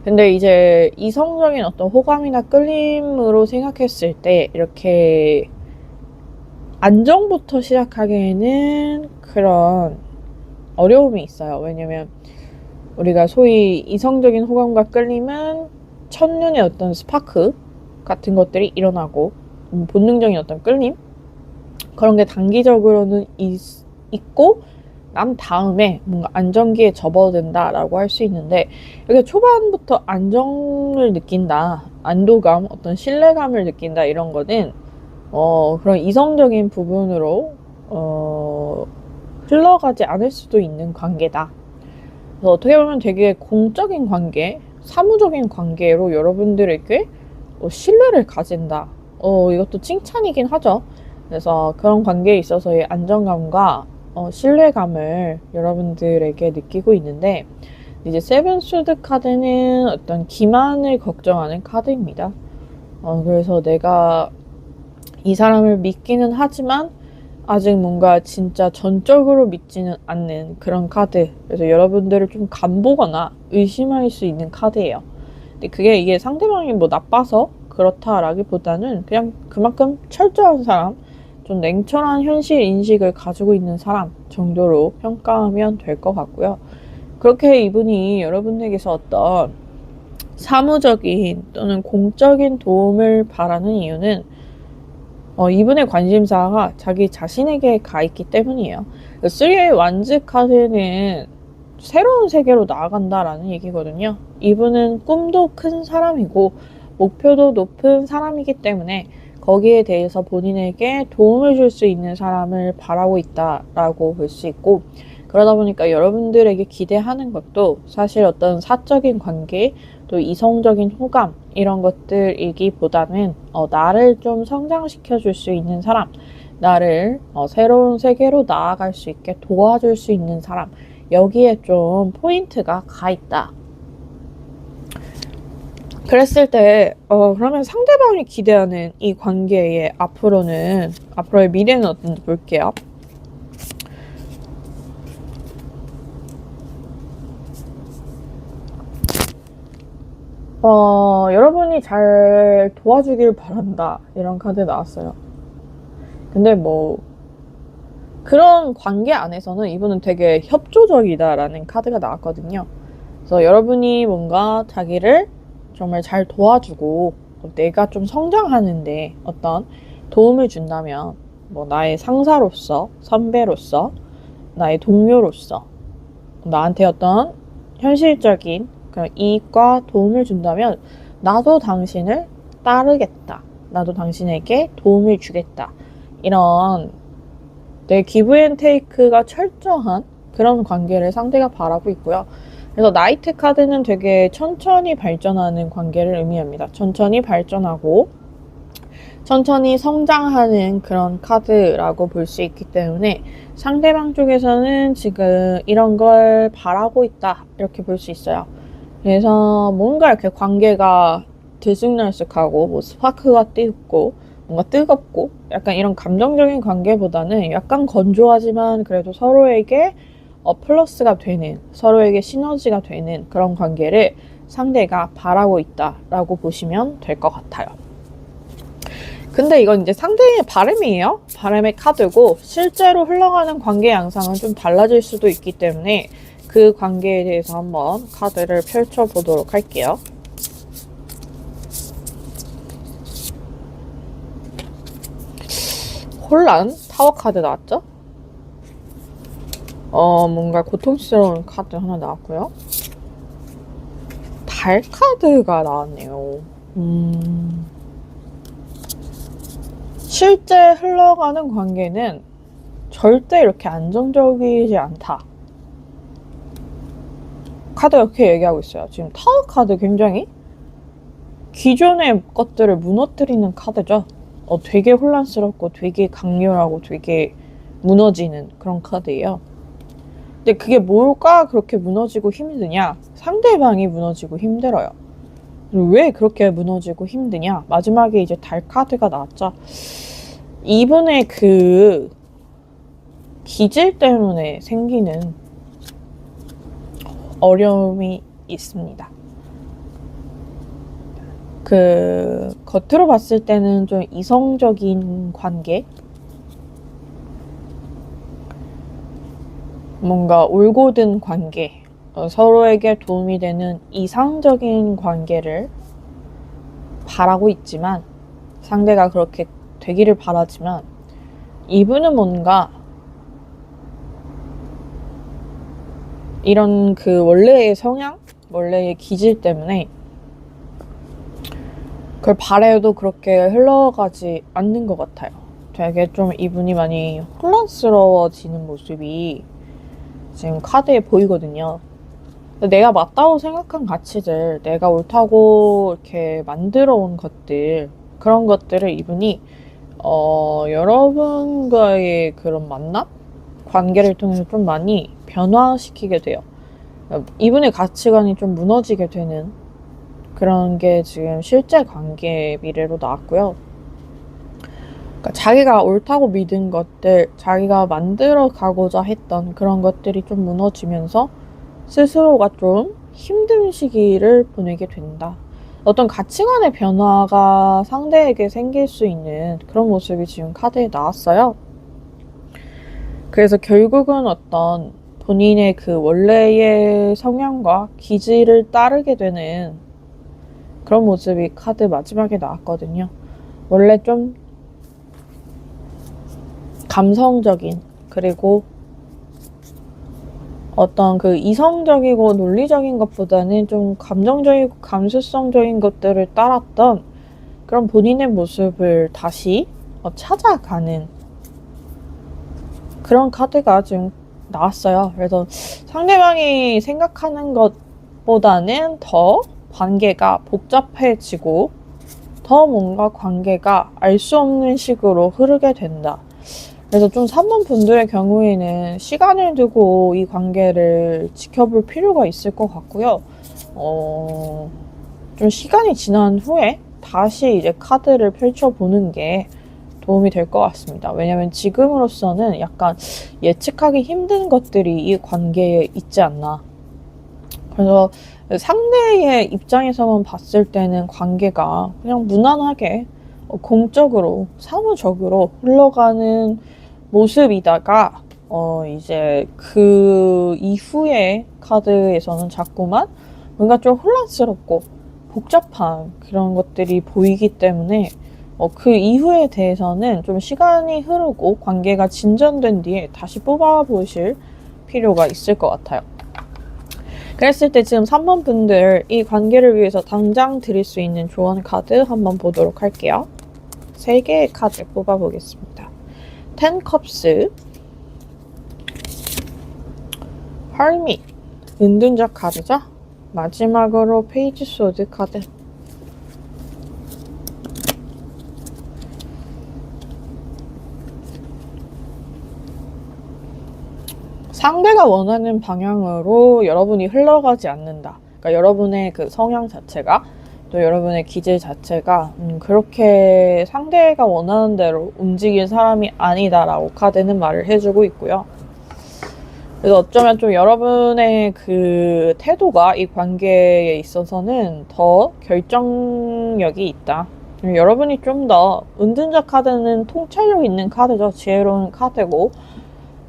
근데 이제 이성적인 어떤 호감이나 끌림으로 생각했을 때 이렇게 안정부터 시작하기에는 그런 어려움이 있어요. 왜냐면 우리가 소위 이성적인 호감과 끌림은 첫눈의 어떤 스파크 같은 것들이 일어나고 본능적인 어떤 끌림 그런 게 단기적으로는 있고 난 다음에 뭔가 안정기에 접어든다라고 할 수 있는데, 이렇게 초반부터 안정을 느낀다, 안도감, 어떤 신뢰감을 느낀다 이런 거는 그런 이성적인 부분으로 흘러가지 않을 수도 있는 관계다. 그래서 어떻게 보면 되게 공적인 관계, 사무적인 관계로 여러분들에게 신뢰를 가진다. 이것도 칭찬이긴 하죠. 그래서 그런 관계에 있어서의 안정감과 신뢰감을 여러분들에게 느끼고 있는데, 이제 세븐 수드 카드는 어떤 기만을 걱정하는 카드입니다. 그래서 내가 이 사람을 믿기는 하지만 아직 뭔가 진짜 전적으로 믿지는 않는 그런 카드. 그래서 여러분들을 좀 간보거나 의심할 수 있는 카드예요. 근데 그게 이게 상대방이 뭐 나빠서 그렇다라기보다는 그냥 그만큼 철저한 사람, 좀 냉철한 현실 인식을 가지고 있는 사람 정도로 평가하면 될 것 같고요. 그렇게 이분이 여러분에게서 어떤 사무적인 또는 공적인 도움을 바라는 이유는 이분의 관심사가 자기 자신에게 가 있기 때문이에요. 3의 완즈 카드는 새로운 세계로 나아간다라는 얘기거든요. 이분은 꿈도 큰 사람이고 목표도 높은 사람이기 때문에 거기에 대해서 본인에게 도움을 줄 수 있는 사람을 바라고 있다라고 볼 수 있고, 그러다 보니까 여러분들에게 기대하는 것도 사실 어떤 사적인 관계, 또 이성적인 호감 이런 것들이기보다는 나를 좀 성장시켜 줄 수 있는 사람, 나를 새로운 세계로 나아갈 수 있게 도와줄 수 있는 사람, 여기에 좀 포인트가 가 있다. 그랬을 때 그러면 상대방이 기대하는 이 관계의 앞으로의 미래는 어떤지 볼게요. 여러분이 잘 도와주길 바란다, 이런 카드 나왔어요. 근데 뭐 그런 관계 안에서는 이분은 되게 협조적이다라는 카드가 나왔거든요. 그래서 여러분이 뭔가 자기를 정말 잘 도와주고 내가 좀 성장하는데 어떤 도움을 준다면, 뭐 나의 상사로서, 선배로서, 나의 동료로서 나한테 어떤 현실적인 그런 이익과 도움을 준다면 나도 당신을 따르겠다, 나도 당신에게 도움을 주겠다, 이런 내 기브앤테이크가 철저한 그런 관계를 상대가 바라고 있고요. 그래서 나이트 카드는 되게 천천히 발전하는 관계를 의미합니다. 천천히 발전하고 천천히 성장하는 그런 카드라고 볼 수 있기 때문에 상대방 쪽에서는 지금 이런 걸 바라고 있다, 이렇게 볼 수 있어요. 그래서 뭔가 이렇게 관계가 들쑥날쑥하고 뭐 스파크가 띄고 뭔가 뜨겁고 약간 이런 감정적인 관계보다는 약간 건조하지만 그래도 서로에게 플러스가 되는, 서로에게 시너지가 되는 그런 관계를 상대가 바라고 있다라고 보시면 될 것 같아요. 근데 이건 이제 상대의 바람이에요. 바람의 카드고 실제로 흘러가는 관계 양상은 좀 달라질 수도 있기 때문에 그 관계에 대해서 한번 카드를 펼쳐보도록 할게요. 혼란? 타워 카드 나왔죠? 뭔가 고통스러운 카드 하나 나왔고요. 달 카드가 나왔네요. 실제 흘러가는 관계는 절대 이렇게 안정적이지 않다. 카드 이렇게 얘기하고 있어요. 지금 타워 카드 굉장히 기존의 것들을 무너뜨리는 카드죠. 되게 혼란스럽고 되게 강렬하고 되게 무너지는 그런 카드예요. 근데 그게 뭘까 그렇게 무너지고 힘드냐? 상대방이 무너지고 힘들어요. 왜 그렇게 무너지고 힘드냐? 마지막에 이제 달 카드가 나왔죠. 이분의 그 기질 때문에 생기는 어려움이 있습니다. 겉으로 봤을 때는 좀 이성적인 관계, 뭔가 올곧은 관계, 서로에게 도움이 되는 이상적인 관계를 바라고 있지만, 상대가 그렇게 되기를 바라지만, 이분은 뭔가 이런 그 원래의 성향, 원래의 기질 때문에 그걸 바라도 그렇게 흘러가지 않는 것 같아요. 되게 좀 이분이 많이 혼란스러워지는 모습이 지금 카드에 보이거든요. 내가 맞다고 생각한 가치들, 내가 옳다고 이렇게 만들어 온 것들, 그런 것들을 이분이 여러분과의 그런 만남? 관계를 통해서 좀 많이 변화시키게 돼요. 이분의 가치관이 좀 무너지게 되는 그런 게 지금 실제 관계의 미래로 나왔고요. 그러니까 자기가 옳다고 믿은 것들, 자기가 만들어 가고자 했던 그런 것들이 좀 무너지면서 스스로가 좀 힘든 시기를 보내게 된다. 어떤 가치관의 변화가 상대에게 생길 수 있는 그런 모습이 지금 카드에 나왔어요. 그래서 결국은 어떤 본인의 그 원래의 성향과 기질을 따르게 되는 그런 모습이 카드 마지막에 나왔거든요. 원래 좀 감성적인, 그리고 어떤 그 이성적이고 논리적인 것보다는 좀 감정적이고 감수성적인 것들을 따랐던 그런 본인의 모습을 다시 찾아가는 그런 카드가 지금 나왔어요. 그래서 상대방이 생각하는 것보다는 더 관계가 복잡해지고 더 뭔가 관계가 알 수 없는 식으로 흐르게 된다. 그래서 좀 3번 분들의 경우에는 시간을 두고 이 관계를 지켜볼 필요가 있을 것 같고요. 좀 시간이 지난 후에 다시 이제 카드를 펼쳐보는 게 도움이 될 것 같습니다. 왜냐면 지금으로서는 약간 예측하기 힘든 것들이 이 관계에 있지 않나. 그래서 상대의 입장에서만 봤을 때는 관계가 그냥 무난하게 공적으로 사무적으로 흘러가는 모습이다가 이제 그 이후에 카드에서는 자꾸만 뭔가 좀 혼란스럽고 복잡한 그런 것들이 보이기 때문에 그 이후에 대해서는 좀 시간이 흐르고 관계가 진전된 뒤에 다시 뽑아보실 필요가 있을 것 같아요. 그랬을 때 지금 3번 분들 이 관계를 위해서 당장 드릴 수 있는 조언 카드 한번 보도록 할게요. 3개의 카드 뽑아보겠습니다. 10 컵스, 헐밋, 은둔자 카드죠? 마지막으로 페이지 소드 카드. 상대가 원하는 방향으로 여러분이 흘러가지 않는다. 그러니까 여러분의 그 성향 자체가 또 여러분의 기질 자체가 그렇게 상대가 원하는 대로 움직일 사람이 아니다라고 카드는 말을 해주고 있고요. 그래서 어쩌면 좀 여러분의 그 태도가 이 관계에 있어서는 더 결정력이 있다. 여러분이 좀 더 은둔자 카드는 통찰력 있는 카드죠. 지혜로운 카드고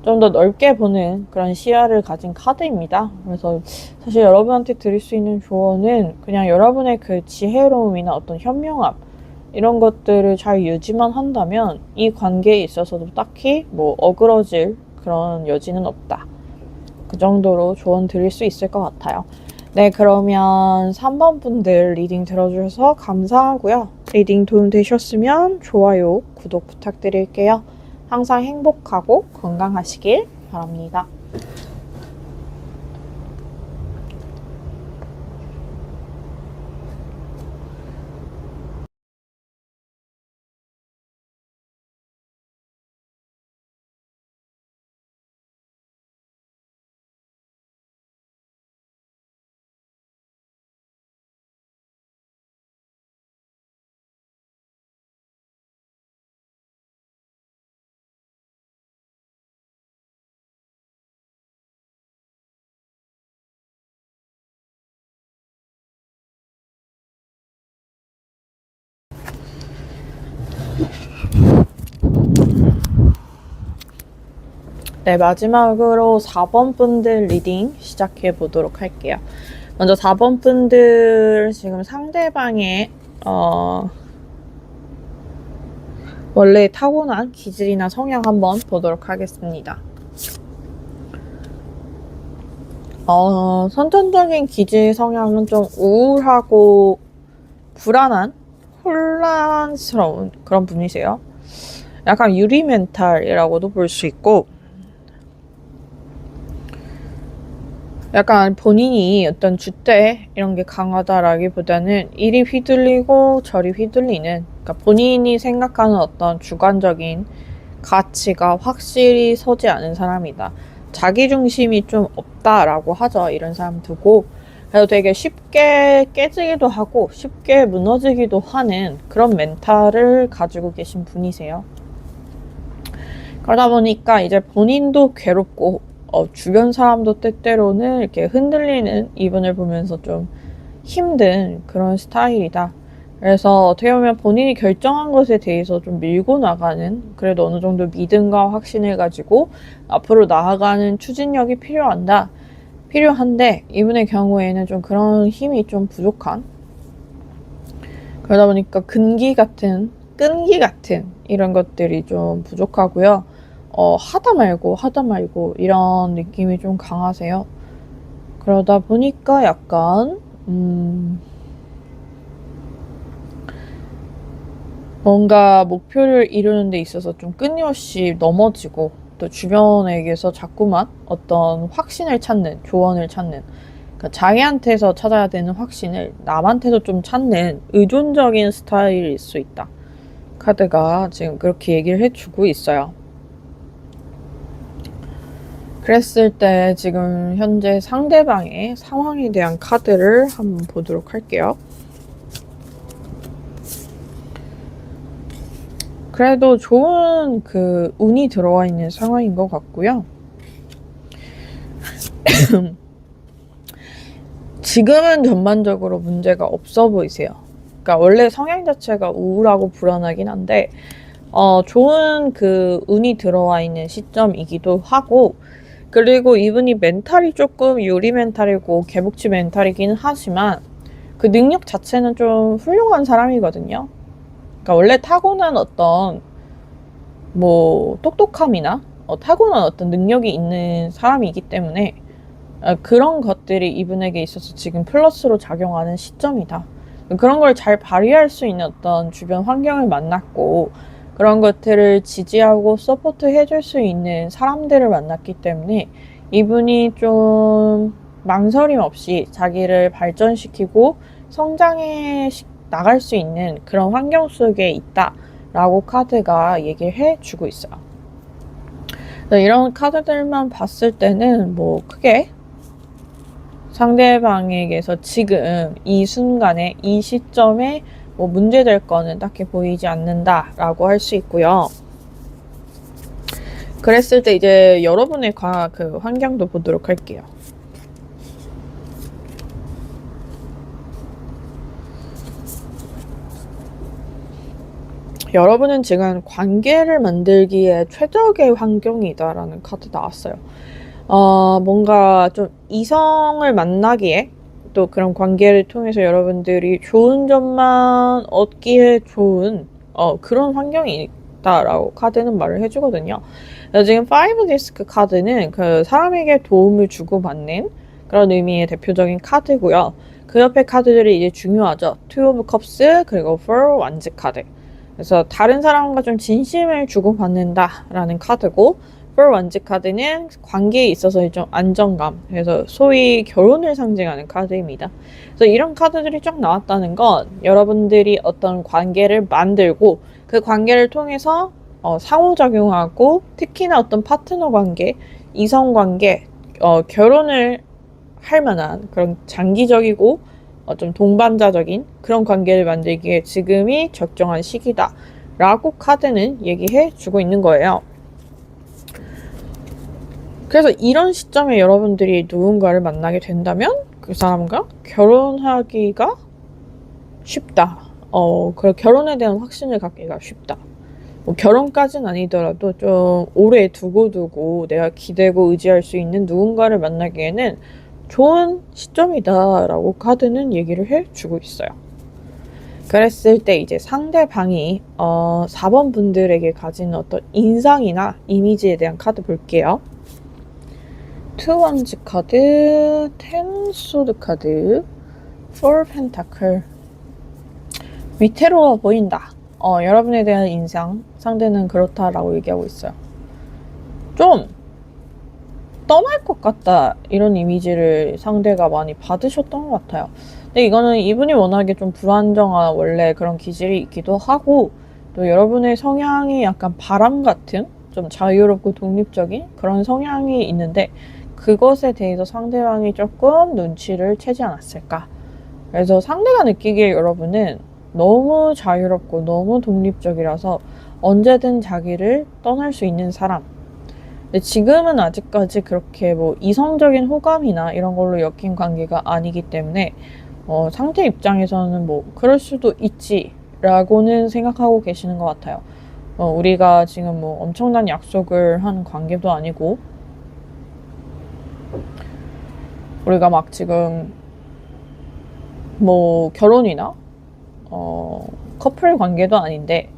좀 더 넓게 보는 그런 시야를 가진 카드입니다. 그래서 사실 여러분한테 드릴 수 있는 조언은 그냥 여러분의 그 지혜로움이나 어떤 현명함 이런 것들을 잘 유지만 한다면 이 관계에 있어서도 딱히 뭐 어그러질 그런 여지는 없다. 그 정도로 조언 드릴 수 있을 것 같아요. 네, 그러면 3번 분들 리딩 들어주셔서 감사하고요. 리딩 도움 되셨으면 좋아요, 구독 부탁드릴게요. 항상 행복하고 건강하시길 바랍니다. 네, 마지막으로 4번 분들 리딩 시작해 보도록 할게요. 먼저 4번 분들 지금 상대방의 원래 타고난 기질이나 성향 한번 보도록 하겠습니다. 선천적인 기질 성향은 좀 우울하고 불안한, 혼란스러운 그런 분이세요. 약간 유리 멘탈이라고도 볼 수 있고 약간 본인이 어떤 줏대 이런 게 강하다라기보다는 이리 휘둘리고 저리 휘둘리는, 그러니까 본인이 생각하는 어떤 주관적인 가치가 확실히 서지 않은 사람이다. 자기중심이 좀 없다라고 하죠. 이런 사람 두고. 그래서 되게 쉽게 깨지기도 하고 쉽게 무너지기도 하는 그런 멘탈을 가지고 계신 분이세요. 그러다 보니까 이제 본인도 괴롭고 주변 사람도 때때로는 이렇게 흔들리는 이분을 보면서 좀 힘든 그런 스타일이다. 그래서 어떻게 보면 본인이 결정한 것에 대해서 좀 밀고 나가는, 그래도 어느 정도 믿음과 확신을 가지고 앞으로 나아가는 추진력이 필요한데 이분의 경우에는 좀 그런 힘이 좀 부족한, 그러다 보니까 끈기 같은 이런 것들이 좀 부족하고요. 하다 말고 이런 느낌이 좀 강하세요. 그러다 보니까 약간 뭔가 목표를 이루는 데 있어서 좀 끊임없이 넘어지고, 또 주변에게서 자꾸만 어떤 확신을 찾는, 조언을 찾는, 그러니까 자기한테서 찾아야 되는 확신을 남한테서 좀 찾는 의존적인 스타일일 수 있다. 카드가 지금 그렇게 얘기를 해주고 있어요. 그랬을 때 지금 현재 상대방의 상황에 대한 카드를 한번 보도록 할게요. 그래도 좋은 그 운이 들어와 있는 상황인 것 같고요. 지금은 전반적으로 문제가 없어 보이세요. 그러니까 원래 성향 자체가 우울하고 불안하긴 한데 좋은 그 운이 들어와 있는 시점이기도 하고, 그리고 이분이 멘탈이 조금 유리 멘탈이고 개복치 멘탈이긴 하지만 그 능력 자체는 좀 훌륭한 사람이거든요. 그러니까 원래 타고난 어떤 뭐 똑똑함이나 타고난 어떤 능력이 있는 사람이기 때문에 그런 것들이 이분에게 있어서 지금 플러스로 작용하는 시점이다. 그런 걸 잘 발휘할 수 있는 어떤 주변 환경을 만났고, 그런 것들을 지지하고 서포트 해줄 수 있는 사람들을 만났기 때문에 이분이 좀 망설임 없이 자기를 발전시키고 성장해 나갈 수 있는 그런 환경 속에 있다라고 카드가 얘기해 주고 있어요. 이런 카드들만 봤을 때는 뭐 크게 상대방에게서 지금 이 순간에 이 시점에 뭐 문제될 거는 딱히 보이지 않는다라고 할 수 있고요. 그랬을 때 이제 여러분의 그 환경도 보도록 할게요. 여러분은 지금 관계를 만들기에 최적의 환경이다라는 카드 나왔어요. 뭔가 좀 이성을 만나기에, 또 그런 관계를 통해서 여러분들이 좋은 점만 얻기에 좋은 그런 환경이 있다라고 카드는 말을 해주거든요. 지금 5 디스크 카드는 그 사람에게 도움을 주고받는 그런 의미의 대표적인 카드고요. 그 옆에 카드들이 이제 중요하죠. 2 of Cups 그리고 4 완즈 카드. 그래서 다른 사람과 좀 진심을 주고받는다라는 카드고, 4 완즈 카드는 관계에 있어서 좀 안정감, 그래서 소위 결혼을 상징하는 카드입니다. 그래서 이런 카드들이 쫙 나왔다는 건 여러분들이 어떤 관계를 만들고 그 관계를 통해서 상호작용하고, 특히나 어떤 파트너 관계, 이성 관계, 결혼을 할 만한 그런 장기적이고 좀 동반자적인 그런 관계를 만들기에 지금이 적정한 시기다 라고 카드는 얘기해 주고 있는 거예요. 그래서 이런 시점에 여러분들이 누군가를 만나게 된다면 그 사람과 결혼하기가 쉽다. 그 결혼에 대한 확신을 갖기가 쉽다. 뭐 결혼까지는 아니더라도 좀 오래 두고두고 내가 기대고 의지할 수 있는 누군가를 만나기에는 좋은 시점이다라고 카드는 얘기를 해주고 있어요. 그랬을 때 이제 상대방이 4번 분들에게 가지는 어떤 인상이나 이미지에 대한 카드 볼게요. 2 원즈 카드, 10 소드 카드, 4 펜타클. 위태로워 보인다. 여러분에 대한 인상, 상대는 그렇다라고 얘기하고 있어요. 좀 떠날 것 같다 이런 이미지를 상대가 많이 받으셨던 것 같아요. 근데 이거는 이분이 워낙에 좀 불안정한 원래 그런 기질이 있기도 하고 또 여러분의 성향이 약간 바람 같은 좀 자유롭고 독립적인 그런 성향이 있는데 그것에 대해서 상대방이 조금 눈치를 채지 않았을까. 그래서 상대가 느끼기에 여러분은 너무 자유롭고 너무 독립적이라서 언제든 자기를 떠날 수 있는 사람. 근데 지금은 아직까지 그렇게 뭐 이성적인 호감이나 이런 걸로 엮인 관계가 아니기 때문에 상대 입장에서는 뭐 그럴 수도 있지라고는 생각하고 계시는 것 같아요. 우리가 지금 뭐 엄청난 약속을 한 관계도 아니고 우리가 막 지금 뭐 결혼이나 커플 관계도 아닌데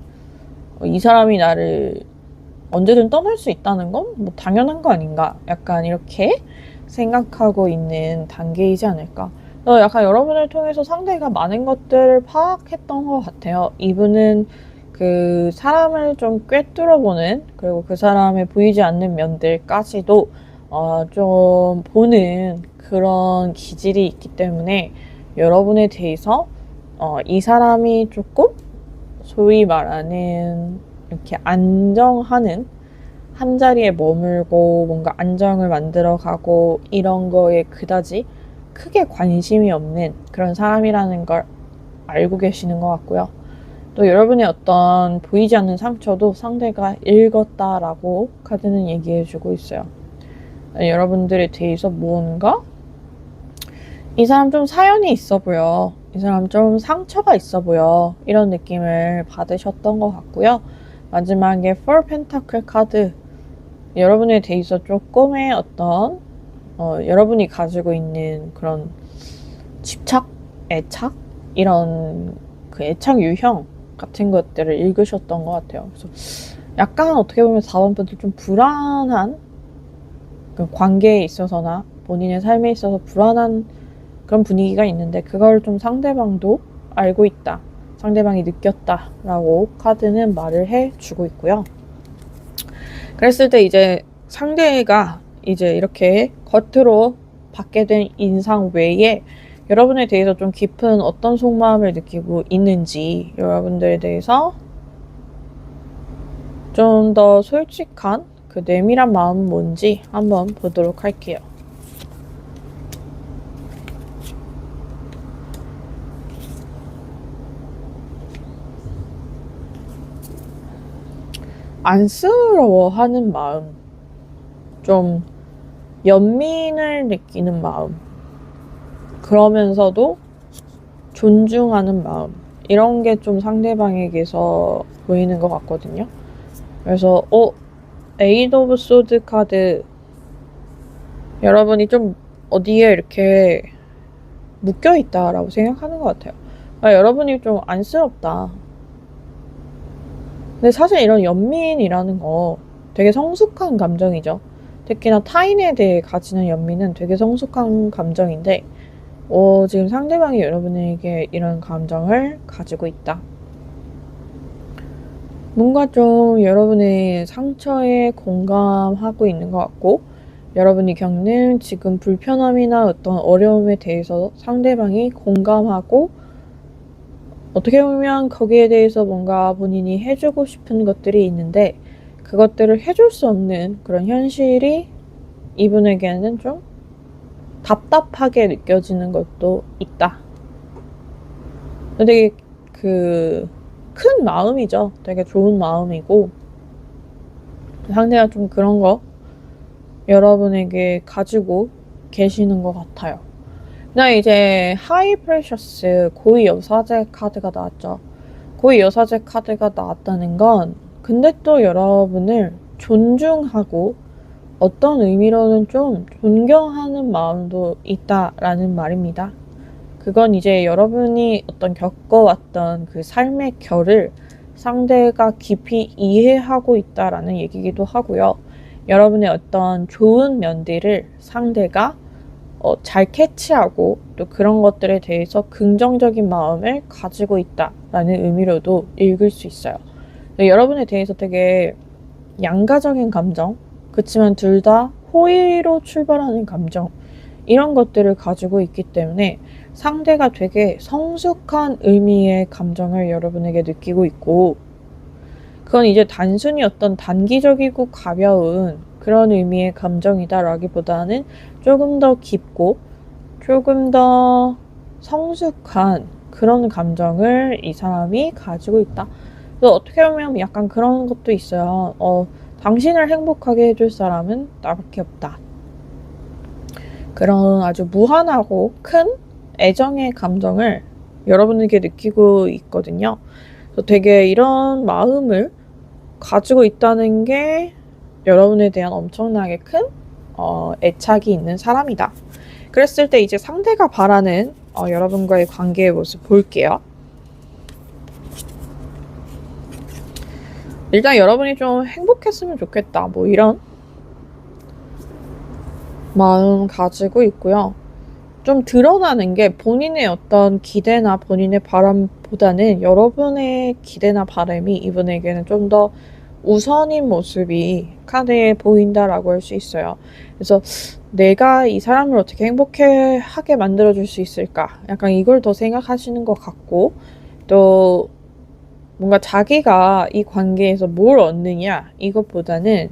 이 사람이 나를 언제든 떠날 수 있다는 건 뭐 당연한 거 아닌가 약간 이렇게 생각하고 있는 단계이지 않을까. 약간 여러분을 통해서 상대가 많은 것들을 파악했던 것 같아요. 이분은 그 사람을 좀 꿰뚫어보는 그리고 그 사람의 보이지 않는 면들까지도 좀 보는 그런 기질이 있기 때문에 여러분에 대해서 이 사람이 조금 소위 말하는 이렇게 안정하는 한 자리에 머물고 뭔가 안정을 만들어가고 이런 거에 그다지 크게 관심이 없는 그런 사람이라는 걸 알고 계시는 것 같고요. 또 여러분의 어떤 보이지 않는 상처도 상대가 읽었다라고 카드는 얘기해주고 있어요. 여러분들에 대해서 무언가 이 사람 좀 사연이 있어 보여. 이 사람 좀 상처가 있어 보여. 이런 느낌을 받으셨던 것 같고요. 마지막에 Four Pentacle 카드. 여러분에 대해서 조금의 어떤 여러분이 가지고 있는 그런 집착, 애착 이런 그 애착 유형 같은 것들을 읽으셨던 것 같아요. 그래서 약간 어떻게 보면 4번 분들 좀 불안한 그 관계에 있어서나 본인의 삶에 있어서 불안한 그런 분위기가 있는데 그걸 좀 상대방도 알고 있다. 상대방이 느꼈다라고 카드는 말을 해주고 있고요. 그랬을 때 이제 상대가 이제 이렇게 겉으로 받게 된 인상 외에 여러분에 대해서 좀 깊은 어떤 속마음을 느끼고 있는지 여러분들에 대해서 좀 더 솔직한 그 내밀한 마음은 뭔지 한번 보도록 할게요. 안쓰러워하는 마음, 좀 연민을 느끼는 마음, 그러면서도 존중하는 마음, 이런 게 좀 상대방에게서 보이는 것 같거든요. 그래서 에이드 오브 소드 카드, 여러분이 좀 어디에 이렇게 묶여있다라고 생각하는 것 같아요. 여러분이 좀 안쓰럽다. 근데 사실 이런 연민이라는 거 되게 성숙한 감정이죠. 특히나 타인에 대해 가지는 연민은 되게 성숙한 감정인데 지금 상대방이 여러분에게 이런 감정을 가지고 있다. 뭔가 좀 여러분의 상처에 공감하고 있는 것 같고 여러분이 겪는 지금 불편함이나 어떤 어려움에 대해서 상대방이 공감하고 어떻게 보면 거기에 대해서 뭔가 본인이 해주고 싶은 것들이 있는데 그것들을 해줄 수 없는 그런 현실이 이분에게는 좀 답답하게 느껴지는 것도 있다. 되게 큰 마음이죠. 되게 좋은 마음이고 상대가 좀 그런 거 여러분에게 가지고 계시는 것 같아요. 그냥 이제 하이 프레셔스 고위 여사제 카드가 나왔죠. 고위 여사제 카드가 나왔다는 건 근데 또 여러분을 존중하고 어떤 의미로는 좀 존경하는 마음도 있다라는 말입니다. 그건 이제 여러분이 어떤 겪어왔던 그 삶의 결을 상대가 깊이 이해하고 있다라는 얘기기도 하고요. 여러분의 어떤 좋은 면들을 상대가 잘 캐치하고 또 그런 것들에 대해서 긍정적인 마음을 가지고 있다라는 의미로도 읽을 수 있어요. 여러분에 대해서 되게 양가적인 감정, 그치만 둘 다 호의로 출발하는 감정, 이런 것들을 가지고 있기 때문에 상대가 되게 성숙한 의미의 감정을 여러분에게 느끼고 있고, 그건 이제 단순히 어떤 단기적이고 가벼운 그런 의미의 감정이다라기보다는 조금 더 깊고 조금 더 성숙한 그런 감정을 이 사람이 가지고 있다. 그래서 어떻게 보면 약간 그런 것도 있어요. 당신을 행복하게 해줄 사람은 나밖에 없다. 그런 아주 무한하고 큰 애정의 감정을 여러분에게 느끼고 있거든요. 그래서 되게 이런 마음을 가지고 있다는 게 여러분에 대한 엄청나게 큰 애착이 있는 사람이다. 그랬을 때 이제 상대가 바라는 여러분과의 관계의 모습 볼게요. 일단 여러분이 좀 행복했으면 좋겠다. 뭐 이런 마음 가지고 있고요. 좀 드러나는 게 본인의 어떤 기대나 본인의 바람보다는 여러분의 기대나 바람이 이분에게는 좀 더 우선인 모습이 카드에 보인다라고 할 수 있어요. 그래서 내가 이 사람을 어떻게 행복해 하게 만들어줄 수 있을까? 약간 이걸 더 생각하시는 것 같고, 또 뭔가 자기가 이 관계에서 뭘 얻느냐, 이것보다는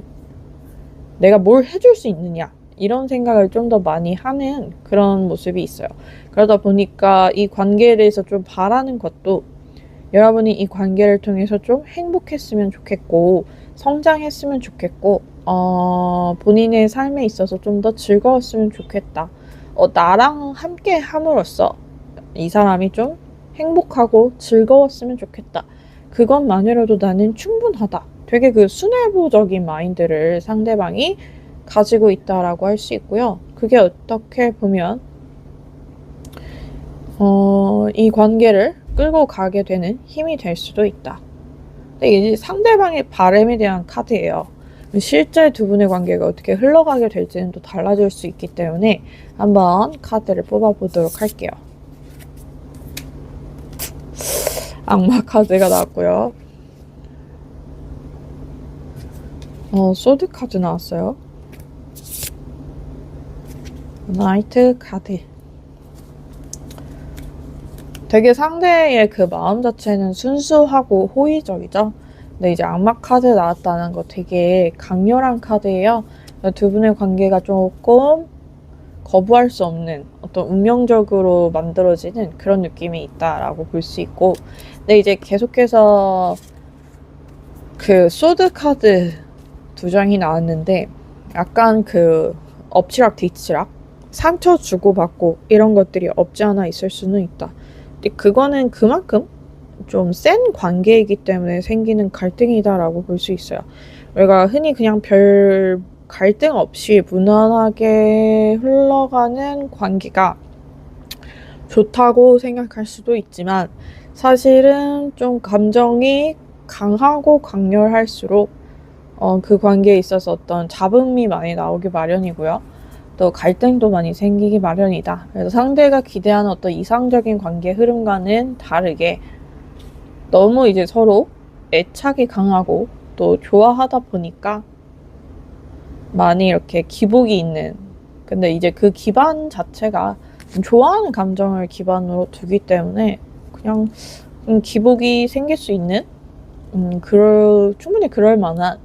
내가 뭘 해줄 수 있느냐, 이런 생각을 좀 더 많이 하는 그런 모습이 있어요. 그러다 보니까 이 관계에 대해서 좀 바라는 것도 여러분이 이 관계를 통해서 좀 행복했으면 좋겠고 성장했으면 좋겠고 본인의 삶에 있어서 좀 더 즐거웠으면 좋겠다. 나랑 함께 함으로써 이 사람이 좀 행복하고 즐거웠으면 좋겠다. 그것만으로도 나는 충분하다. 되게 그 순애보적인 마인드를 상대방이 가지고 있다라고 할 수 있고요. 그게 어떻게 보면 이 관계를 끌고 가게 되는 힘이 될 수도 있다. 근데 이제 상대방의 바람에 대한 카드예요. 실제 두 분의 관계가 어떻게 흘러가게 될지는 또 달라질 수 있기 때문에 한번 카드를 뽑아보도록 할게요. 악마 카드가 나왔고요. 소드 카드 나왔어요. 나이트 카드. 되게 상대의 그 마음 자체는 순수하고 호의적이죠. 근데 이제 악마 카드 나왔다는 거 되게 강렬한 카드예요. 두 분의 관계가 조금 거부할 수 없는 어떤 운명적으로 만들어지는 그런 느낌이 있다라고 볼 수 있고, 근데 이제 계속해서 그 소드 카드 두 장이 나왔는데 약간 그 엎치락 뒤치락 상처 주고받고 이런 것들이 없지 않아 있을 수는 있다. 근데 그거는 그만큼 좀 센 관계이기 때문에 생기는 갈등이다라고 볼 수 있어요. 우리가 흔히 그냥 별 갈등 없이 무난하게 흘러가는 관계가 좋다고 생각할 수도 있지만 사실은 좀 감정이 강하고 강렬할수록 그 관계에 있어서 어떤 잡음이 많이 나오기 마련이고요. 또 갈등도 많이 생기기 마련이다. 그래서 상대가 기대하는 어떤 이상적인 관계 흐름과는 다르게 너무 이제 서로 애착이 강하고 또 좋아하다 보니까 많이 이렇게 기복이 있는, 근데 이제 그 기반 자체가 좋아하는 감정을 기반으로 두기 때문에 그냥 기복이 생길 수 있는 충분히 그럴 만한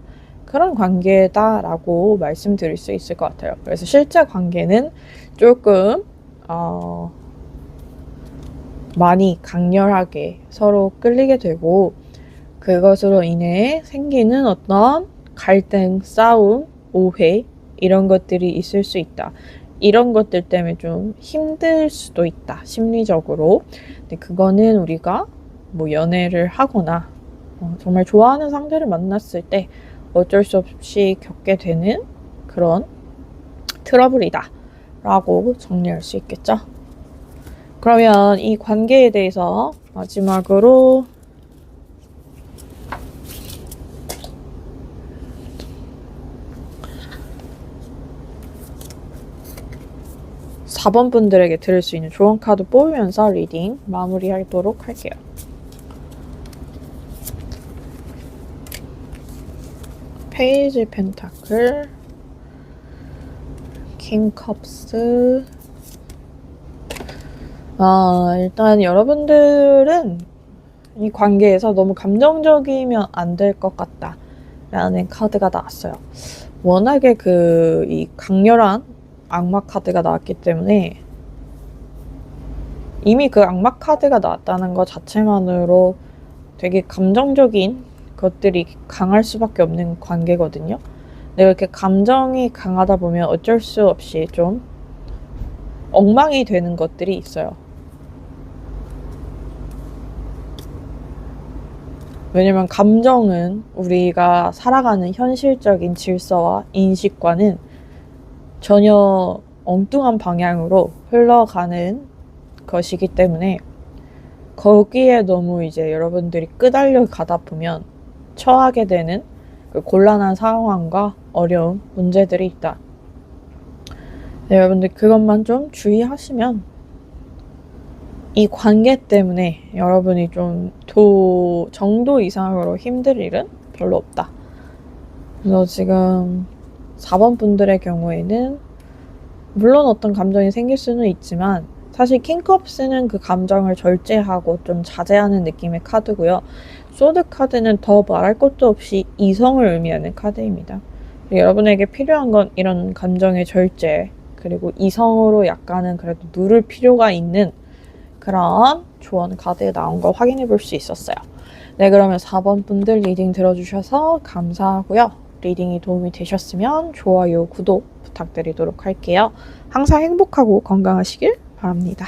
그런 관계다라고 말씀드릴 수 있을 것 같아요. 그래서 실제 관계는 조금 많이 강렬하게 서로 끌리게 되고 그것으로 인해 생기는 어떤 갈등, 싸움, 오해 이런 것들이 있을 수 있다. 이런 것들 때문에 좀 힘들 수도 있다. 심리적으로. 근데 그거는 우리가 뭐 연애를 하거나 정말 좋아하는 상대를 만났을 때 어쩔 수 없이 겪게 되는 그런 트러블이다 라고 정리할 수 있겠죠. 그러면 이 관계에 대해서 마지막으로 4번 분들에게 들을 수 있는 조언 카드 뽑으면서 리딩 마무리하도록 할게요. 페이지 펜타클, 킹컵스. 일단 여러분들은 이 관계에서 너무 감정적이면 안 될 것 같다 라는 카드가 나왔어요. 워낙에 이 강렬한 악마 카드가 나왔기 때문에 이미 그 악마 카드가 나왔다는 것 자체만으로 되게 감정적인 것들이 강할 수밖에 없는 관계거든요. 근데 이렇게 감정이 강하다 보면 어쩔 수 없이 좀 엉망이 되는 것들이 있어요. 왜냐면 감정은 우리가 살아가는 현실적인 질서와 인식과는 전혀 엉뚱한 방향으로 흘러가는 것이기 때문에 거기에 너무 이제 여러분들이 끄달려 가다 보면 처하게 되는 그 곤란한 상황과 어려움, 문제들이 있다. 네, 여러분들 그것만 좀 주의하시면 이 관계 때문에 여러분이 좀 정도 이상으로 힘들 일은 별로 없다. 그래서 지금 4번 분들의 경우에는 물론 어떤 감정이 생길 수는 있지만 사실 킹컵스는 그 감정을 절제하고 좀 자제하는 느낌의 카드고요. 소드 카드는 더 말할 것도 없이 이성을 의미하는 카드입니다. 여러분에게 필요한 건 이런 감정의 절제, 그리고 이성으로 약간은 그래도 누를 필요가 있는 그런 조언 카드에 나온 걸 확인해 볼 수 있었어요. 네, 그러면 4번 분들 리딩 들어주셔서 감사하고요. 리딩이 도움이 되셨으면 좋아요, 구독 부탁드리도록 할게요. 항상 행복하고 건강하시길 바랍니다.